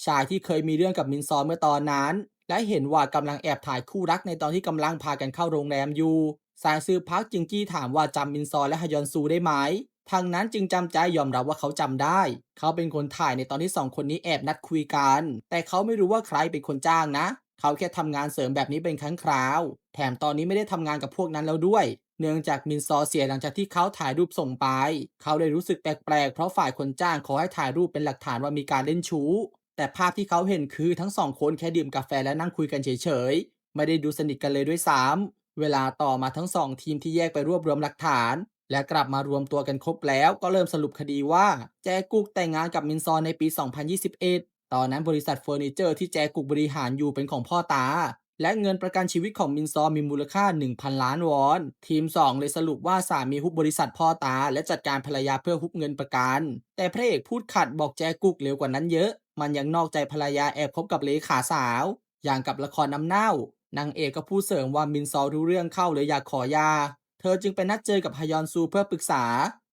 ชายที่เคยมีเรื่องกับมินซอเมื่อตอนนั้นและเห็นว่ากำลังแอบถ่ายคู่รักในตอนที่กำลังพากันเข้าโรงแรมอยู่สายสืบพักจึงจี้ถามว่าจำมินซอและฮยอนซูได้ไหม ทางนั้นจึงจำใจยอมรับว่าเขาจำได้ เขาเป็นคนถ่ายในตอนที่2 คนนี้แอบนัดคุยกัน แต่เขาไม่รู้ว่าใครเป็นคนจ้างนะ เขาแค่ทำงานเสริมแบบนี้เป็นครั้งคราว แถมตอนนี้ไม่ได้ทำงานกับพวกนั้นแล้วด้วย เนื่องจากมินซอเสียหลังจากที่เขาถ่ายรูปส่งไป เขาเลยรู้สึกแปลกๆเพราะฝ่ายคนจ้างขอให้ถ่ายรูปเป็นหลักฐานว่ามีการเล่นชู้ แต่ภาพที่เขาเห็นคือทั้ง2 คนแค่ดื่มกาแฟและนั่งคุยกันเฉยๆไม่ได้ดูสนิทกันเลยด้วยซ้ำเวลาต่อมาทั้ง2 ทีมที่แยกไปรวบรวมหลักฐาน และกลับมารวมตัวกันครบแล้วก็เริ่มสรุปคดีว่าแจกุกแต่งงานกับมินซอนในปี 2021 ตอนนั้นบริษัทเฟอร์นิเจอร์ที่แจกุกบริหารอยู่เป็นของพ่อตา และเงินประกันชีวิตของมินซอมีมูลค่า 1,000 ล้านวอน ทีม 2 เลยสรุปว่าสามีฮุบบริษัทพ่อตาและจัดการภรรยาเพื่อฮุบเงินประกัน แต่พระเอกพูดขัดบอกแจกุกเร็วกว่านั้นเยอะ มันยังนอกใจภรรยาแอบคบกับเลขาสาว อย่างกับละครน้ำเน่านางเอกก็พูดเสริมว่ามินซอรู้เรื่องเข้าเลยอยากขอหยา เธอจึงไปนัดเจอกับฮยอนซูเพื่อปรึกษา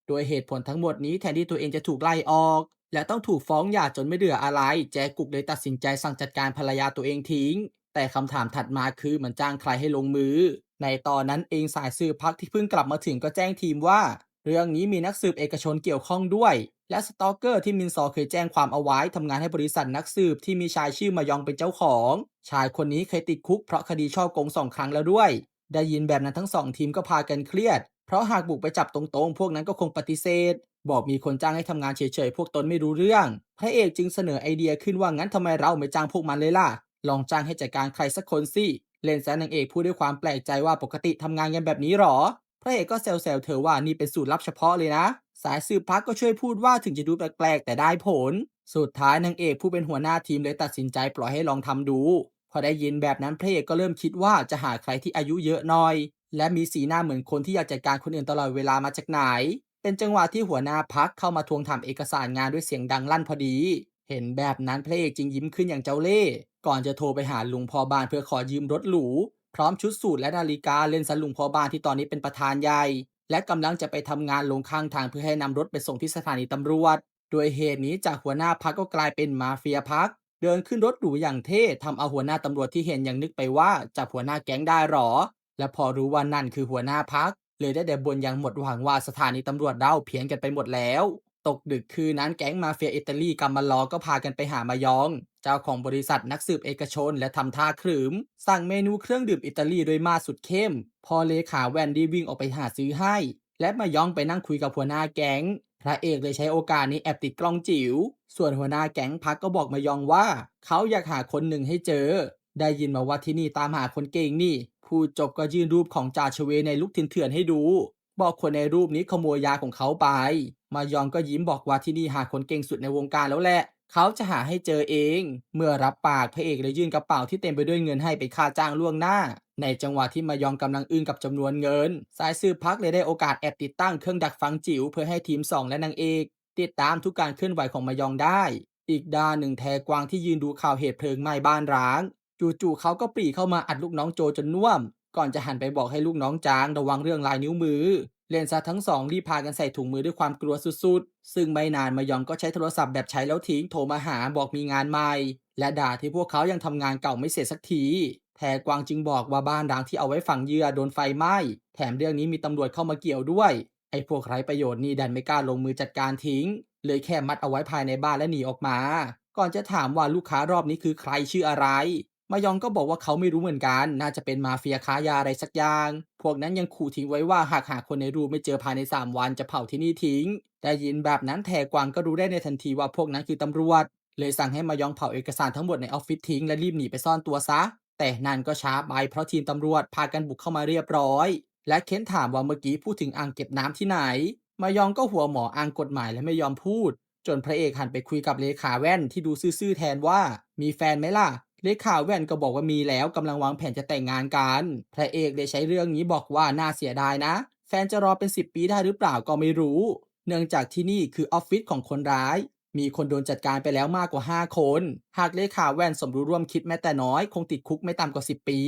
โดยเหตุผลทั้งหมดนี้แทนที่ตัวเองจะถูกไล่ออก และต้องถูกฟ้องหย่าจนไม่เหลืออะไร แจกุกเลยตัดสินใจสั่งจัดการภรรยาตัวเองทิ้ง แต่คำถามถัดมาคือมันจ้างใครให้ลงมือ ในตอนนั้นเองสายสืบพักที่เพิ่งกลับมาถึงก็แจ้งทีมว่า เรื่องนี้มีนักสืบเอกชนเกี่ยวข้องด้วยและสตอกเกอร์ที่มินซอเคยแจ้งความเอาไว้ทำงานให้บริษัทนักสืบที่มีชายชื่อมายองเป็นเจ้าของชายคนนี้เคยติดคุกเพราะคดีช่อโกง2 ครั้งแล้วด้วยได้ยินแบบนั้นทั้ง2 ทีมก็พากันเครียดเพราะหากบุกไปจับตรงๆพวกนั้นก็คงปฏิเสธบอกมีคนจ้างให้ทำงานเฉยๆพวกตนไม่รู้เรื่องพระเอกจึงเสนอไอเดียขึ้นว่างั้นทำไมเราไม่จ้างพวกมันเลยล่ะลองจ้างให้จัดการใครสักคนสิเล่นซะนางเอกพูดด้วยความแปลกใจว่าปกติทำงานกันแบบนี้หรอ พระเอกก็แซวๆเธอว่านี่เป็นสูตรลับเฉพาะเลยนะสายสืบพักก็ช่วยพูดว่าถึงจะดูแปลกๆแต่ได้ผลสุดท้ายนางเอกผู้เป็นหัวหน้าทีมเลยตัดสินใจปล่อยให้ลองทำดูพอได้ยินแบบนั้นพระเอกก็เริ่มคิดว่าจะหาใครที่อายุเยอะหน่อยและมีสีหน้าเหมือนคนที่อยากจัดการคนอื่นตลอดเวลามาจากไหนเป็นจังหวะที่หัวหน้าพักเข้ามาทวงถามเอกสารงานด้วยเสียงดังลั่นพอดีเห็นแบบนั้นพระเอกจึงยิ้มขึ้นอย่างเจ้าเล่ห์ก่อนจะโทรไปหาลุงพอบ้านเพื่อขอยืมรถหรูพร้อมชุดสูทและนาฬิกาเล่นซะลุงพอบ้านที่ตอนนี้เป็นประธานใหญ่ และกำลังจะไปทำงานลงข้างทางเพื่อให้นำรถไปส่งที่สถานีตำรวจโดยเหตุนี้จากหัวหน้าพักก็กลายเป็นมาเฟียพักเดินขึ้นรถหรูอย่างเท่ทำเอาหัวหน้าตำรวจที่เห็นยังนึกไปว่าจับหัวหน้าแก๊งได้หรอและพอรู้ว่านั่นคือหัวหน้าพักเลยได้แต่บ่นอย่างหมดหวังว่าสถานีตำรวจเราเพี้ยนกันไปหมดแล้วตกดึกคืนนั้นแก๊งมาเฟียอิตาลีกัมมาลอก็พากันไปหามายองเจ้าของบริษัทนักสืบเอกชนและทำท่าขรึมสั่งเมนูเครื่องดื่มอิตาลีโดยมาสุดเข้มพอเลขาแวนดี้วิ่งออกไปหาซื้อให้ และมาย่องไปนั่งคุยกับหัวหน้าแก๊งพระเอกเลยใช้โอกาสนี้แอบติดกล้องจิ๋วส่วนหัวหน้าแก๊งพักก็บอกมายองว่าเขาอยากหาคนหนึ่งให้เจอได้ยินมาว่าที่นี่ตามหาคนเก่งนี่พูดจบก็ยื่นรูปของจ่าเฉวในลุคเถื่อนๆให้ดูบอกคนในรูปนี้ขโมยยาของเขาไปมายองก็ยิ้มบอกว่าที่นี่หาคนเก่งสุดในวงการแล้วแหละเขาจะหาให้เจอเองเมื่อรับปากพระเอกเลยยื่นกระเป๋าที่เต็มไปด้วยเงินให้ไปค่าจ้างล่วงหน้า ในจังหวะที่มายองกำลังอึ้งกับจำนวนเงินสายสืบพักเลยได้โอกาสแอบติดตั้งเครื่องดักฟังจิ๋วเพื่อให้ทีม2และนางเอกติดตามทุกการเคลื่อนไหวของมายองได้อีกด้านหนึ่งแทกวางที่ยืนดูข่าวเหตุเพลิงไหม้บ้านร้างจู่ๆเขาก็ปรีเข้ามาอัดลูกน้องโจจนน่วมก่อนจะหันไปบอกให้ลูกน้องจางระวังเรื่องลายนิ้วมือเล่นซะทั้งสองรีบพากันใส่ถุงมือด้วยความกลัวสุดๆซึ่งไม่นานมายองก็ใช้โทรศัพท์แบบใช้แล้วทิ้งโทรมาหาบอกมีงานใหม่และด่าที่พวกเขายังทำงานเก่าไม่เสร็จสักที แทกวางจึงบอกว่าบ้านร้างที่เอาไว้ฝังเหยื่อโดนไฟไหม้แถมเรื่องนี้มีตำรวจเข้ามาเกี่ยวด้วยไอ้พวกไร้ประโยชน์นี่ดันไม่กล้าลงมือจัดการทิ้งเลยแค่มัดเอาไว้ภายในบ้านและหนีออกมาก่อนจะถามว่าลูกค้ารอบนี้คือใครชื่ออะไรมายองก็บอกว่าเขาไม่รู้เหมือนกันน่าจะเป็นมาเฟียค้ายาอะไรสักอย่างพวกนั้นยังขู่ทิ้งไว้ว่าหากหาคนในรูปไม่เจอภายใน3 วันจะเผาที่นี่ทิ้งได้ยินแบบนั้นแทกวางก็รู้ได้ในทันทีว่าพวกนั้นคือตำรวจเลยสั่งให้มายองเผาเอกสารทั้งหมดในออฟฟิศทิ้งและรีบหนีไปซ่อนตัวซะ แต่นั่นก็ช้าไปเพราะทีมตำรวจพากันบุกเข้ามาเรียบร้อยและเค้นถามว่าเมื่อกี้พูดถึงอ่างเก็บน้ำที่ไหนมายองก็หัวหมออ้างกฎหมายและไม่ยอมพูดจนพระเอกหันไปคุยกับเลขาแว่นที่ดูซื่อๆแทนว่ามีแฟนไหมล่ะเลขาแว่นก็บอกว่ามีแล้วกำลังวางแผนจะแต่งงานกันพระเอกเลยใช้เรื่องนี้บอกว่าน่าเสียดายนะแฟนจะรอเป็น10 ปีได้หรือเปล่าก็ไม่รู้เนื่องจากที่นี่คือออฟฟิศของคนร้าย มีคนโดนจัดการไปแล้วมากกว่า5 คน หากเลขาแว่นสมรู้ร่วมคิดแม้แต่น้อยคงติดคุกไม่ต่ำกว่า10 ปี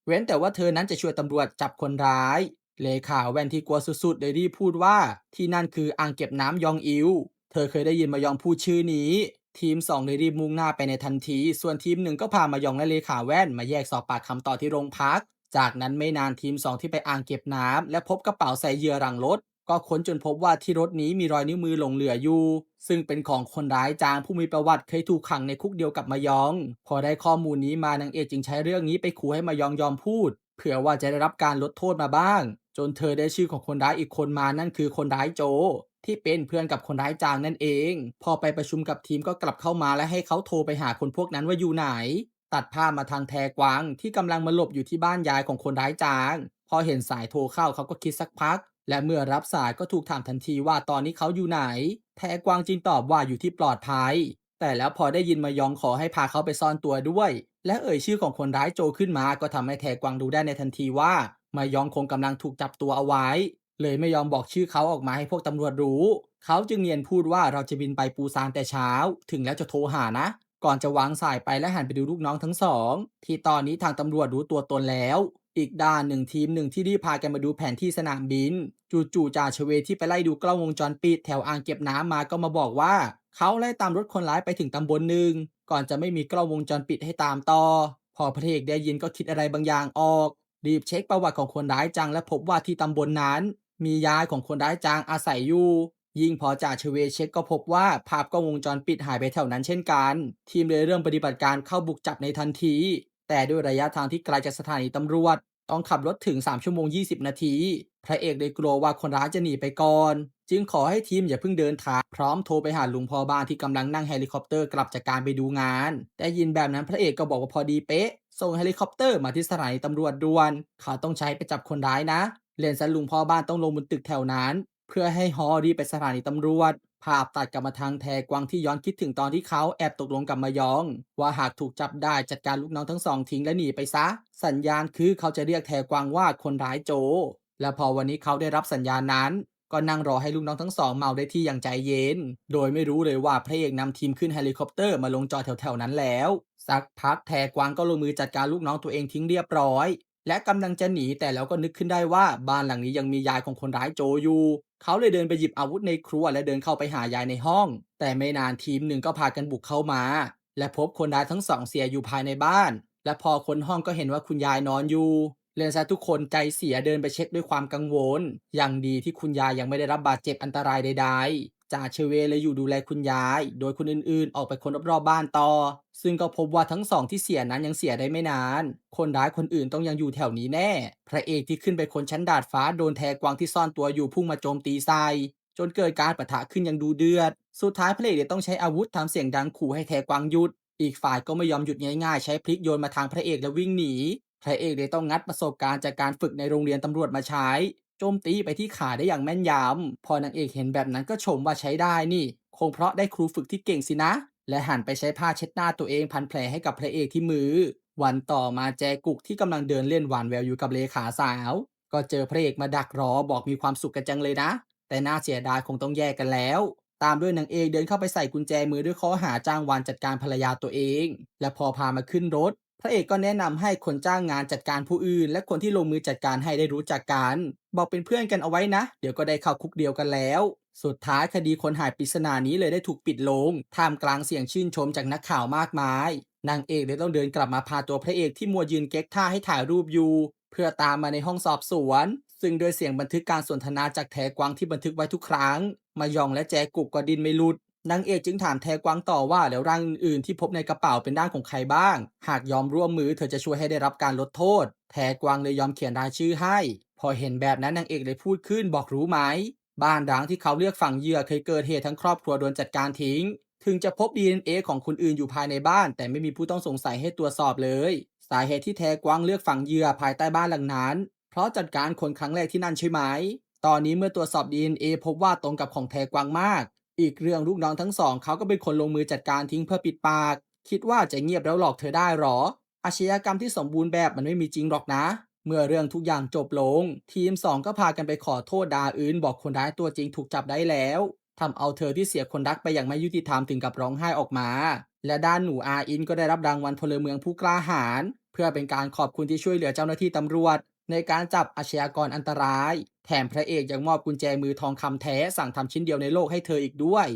เว้นแต่ว่าเธอนั้นจะช่วยตำรวจจับคนร้าย เลขาแว่นที่กลัวสุดๆเลยรีบพูดว่าที่นั่นคืออ่างเก็บน้ำยองอิวเธอเคยได้ยินมายองพูดชื่อนี้ทีม2เลยรีบมุ่งหน้าไปในทันทีส่วนทีม1ก็พามายองและเลขาแว่นมาแยกสอบปากคำต่อที่โรงพักจากนั้นไม่นานทีม2ที่ไปอ่างเก็บน้ำและพบกระเป๋าใส่เหยื่อหลังรถ ก็ค้นจนพบว่าที่รถนี้มีรอยนิ้วมือหลงเหลืออยู่ซึ่งเป็นของคนร้ายจางผู้มีประวัติเคยถูกขังในคุกเดียวกับมายองพอได้ข้อมูลนี้มานางเอกจึงใช้เรื่องนี้ไปขู่ให้มายองยอมพูดเผื่อว่าจะได้รับการลดโทษมาบ้างจนเธอได้ชื่อของคนร้ายอีกคนมานั่นคือคนร้ายโจที่เป็นเพื่อนกับคนร้ายจางนั่นเองพอไปประชุมกับทีมก็กลับเข้ามาและให้เขาโทรไปหาคนพวกนั้นว่าอยู่ไหนตัดภาพมาทางแทกวางที่กำลังมาหลบอยู่ที่บ้านยายของคนร้ายจางพอเห็นสายโทรเข้าเขาก็คิดสักพัก และเมื่อรับสายก็ถูกถามทันทีว่าตอนนี้เขาอยู่ไหนแทกวางจึงตอบว่าอยู่ที่ปลอดภัยแต่แล้วพอได้ยินมายองขอให้พาเขาไปซ่อนตัวด้วยและเอ่ยชื่อของคนร้ายโจขึ้นมาก็ทำให้แทกวางดูได้ในทันทีว่ามายองคงกำลังถูกจับตัวเอาไว้เลยไม่ยอมบอกชื่อเขาออกมาให้พวกตำรวจรู้เขาจึงเนียนพูดว่าเราจะบินไปปูซานแต่เช้าถึงแล้วจะโทรหานะก่อนจะวางสายไปและหันไปดูลูกน้องทั้งสองที่ตอนนี้ทางตำรวจรู้ตัวตนแล้ว อีกด้านหนึ่งทีมหนึ่งที่รีบพากันมาดูแผนที่สนามบินจู่ๆจ่าเฉวที่ไปไล่ดูกล้องวงจรปิดแถวอ่างเก็บน้ำมาก็มาบอกว่าเขาไล่ตามรถคนร้ายไปถึงตำบลหนึ่งก่อนจะไม่มีกล้องวงจรปิดให้ตามต่อพอพระเอกได้ยินก็คิดอะไรบางอย่างออกรีบเช็คประวัติของคนร้ายจังและพบว่าที่ตำบลนั้น มียายของคนร้ายจางอาศัยอยู่ยิ่งพอจ่าเชเวเช็คก็พบว่าภาพกล้องวงจรปิดหายไปแถวนั้นเช่นกันทีมเลยเริ่มปฏิบัติการเข้าบุกจับในทันทีแต่ด้วยระยะทางที่ไกลจากสถานีตำรวจต้องขับรถถึง3ชั่วโมง20นาทีพระเอกเลยกลัวว่าคนร้ายจะหนีไปก่อนจึงขอให้ทีมอย่าเพิ่งเดินทางพร้อมโทรไปหาลุงพ่อบ้านที่กำลังนั่งเฮลิคอปเตอร์กลับจากการไปดูงานได้ยินแบบนั้นพระเอกก็บอกว่าพอดีเป๊ะส่งเฮลิคอปเตอร์มาที่สถานีตำรวจด่วนเขาต้องใช้ไปจับคนร้ายนะเลนซันลุงพ่อบ้านต้องลงบนตึกแถวนั้นเพื่อให้ฮอรีบไปสถานีตำรวจภาพตัดกลับมาทางแทกวางที่ย้อนคิดถึงตอนที่เขาแอบตกลงกับมายองว่าหากถูกจับได้จัดการลูกน้องทั้งสองทิ้งและหนีไปซะสัญญาณคือเขาจะเรียกแทกวางว่าคนร้ายโจและพอวันนี้เขาได้รับสัญญาณนั้นก็นั่งรอให้ลูกน้องทั้งสองเมาได้ที่อย่างใจเย็นโดยไม่รู้เลยว่าพระเอกนำทีมขึ้นเฮลิคอปเตอร์มาลงจอดแถวๆนั้นแล้วสักพักแทกวางก็ลงมือจัดการลูกน้องตัวเองทิ้งเรียบร้อยและกำลังจะหนีแต่แล้วก็นึกขึ้นได้ว่าบ้านหลังนี้ยังมียายของคนร้ายโจอยู่เขาเลยเดินไปหยิบอาวุธในครัวและเดินเข้าไปหายายในห้องแต่ไม่นานทีมหนึ่งก็พากันบุกเข้ามาและพบคนร้ายทั้งสองเสียอยู่ภายในบ้านและพอคนห้องก็เห็นว่าคุณยายนอนอยู่เลนซะทุกคนใจเสียเดินไปเช็คด้วยความกังวลอย่างดีที่คุณยายยังไม่ได้รับบาดเจ็บอันตรายใดๆจ่าเชเวเลยอยู่ดูแลคุณยายโดยคนอื่นๆออกไปคนรอบๆบ้านต่อซึ่งก็พบว่าทั้งสองที่เสียนั้นยังเสียได้ไม่นานคนร้ายคนอื่นต้องยังอยู่แถวนี้แน่พระเอกที่ขึ้นไปคนชั้นดาดฟ้าโดนแทกวางที่ซ่อนตัวอยู่พุ่งมาโจมตีใส่จนเกิดการปะทะขึ้นอย่างดูเดือดสุดท้ายพระเอกเลยต้องใช้อาวุธทำเสียงดังขู่ให้แทกวางหยุดอีกฝ่ายก็ไม่ยอมหยุดง่ายๆใช้พลิกโยนมาทางพระเอกและวิ่งหนีพระเอกเลยต้องงัดประสบการณ์จากการฝึกในโรงเรียนตำรวจมาใช้โจมตีไปที่ขาได้อย่างแม่นยำพอนางเอกเห็นแบบนั้นก็ชมว่าใช้ได้นี่คงเพราะได้ครูฝึกที่เก่งสินะและหันไปใช้ผ้าเช็ดหน้าตัวเองพันแผลให้กับพระเอกที่มือวันต่อมาแจกุกที่กำลังเดินเล่นหวานแววอยู่กับเลขาสาวก็เจอพระเอกมาดักรอบอกมีความสุขกันจังเลยนะแต่น่าเสียดายคงต้องแยกกันแล้วตามด้วยนางเอกเดินเข้าไปใส่กุญแจมือด้วยข้อหาจ้างวานจัดการภรรยาตัวเองและพอพามาขึ้นรถพระเอกก็แนะนำให้คนจ้างงานจัดการผู้อื่นและคนที่ลงมือจัดการให้ได้รู้จักกันบอกเป็นเพื่อนกันเอาไว้นะเดี๋ยวก็ได้เข้าคุกเดียวกันแล้วสุดท้ายคดีคนหายปริศนานี้เลยได้ถูกปิดลงท่ามกลางเสียงชื่นชมจากนักข่าวมากมายนางเอกเลยต้องเดินกลับมาพาตัวพระเอกที่มัวยืนเก๊กท่าให้ถ่ายรูปอยู่เพื่อตามมาในห้องสอบสวนซึ่งโดยเสียงบันทึกการสนทนาจากแทกวางที่บันทึกไว้ทุกครั้งมายองและแจกุกก็ดินไม่หลุดนางเอกจึงถามแทกวางต่อว่าแล้วร่างอื่นๆที่พบในกระเป๋าเป็นร่างของใครบ้างหากยอมร่วมมือเธอจะช่วยให้ได้รับการลดโทษแทกวางเลยยอมเขียนรายชื่อให้พอเห็นแบบนั้นนางเอกเลยพูดขึ้นบอกรู้ไหมบ้านร้างที่เขาเลือกฝังเหยื่อเคยเกิดเหตุทั้งครอบครัวโดนจัดการทิ้งถึงจะพบ DNA ของคนอื่นอยู่ภายในบ้านแต่ไม่มีผู้ต้องสงสัยให้ตรวจสอบเลยสาเหตุที่แทกวางเลือกฝังเหยื่อภายใต้บ้านหลังนั้นเพราะจัดการคนครั้งแรกที่นั่นใช่ไหมตอนนี้เมื่อตรวจสอบ DNA พบว่าตรงกับของแทกวางมาก อีกเรื่องลูกน้องทั้งสองเขาก็เป็นคนลงมือจัดการทิ้งเพื่อปิดปากคิดว่าจะเงียบแล้วหลอกเธอได้หรออาชญากรรมที่สมบูรณ์แบบมันไม่มีจริงหรอกนะเมื่อเรื่องทุกอย่างจบลงทีม2ก็พากันไปขอโทษดาอื่นบอกคนร้ายตัวจริงถูกจับได้แล้วทำเอาเธอที่เสียคนรักไปอย่างไม่ยุติธรรมถึงกับร้องไห้ออกมาและด้านหนูอาอินก็ได้รับรางวัลพลเมืองผู้กล้าหาญเพื่อเป็นการขอบคุณที่ช่วยเหลือเจ้าหน้าที่ตำรวจในการจับอาชญากรอันตรายแถมพระเอกยังมอบกุญแจมือทองคำแท้สั่งทำชิ้นเดียวในโลกให้เธออีกด้วย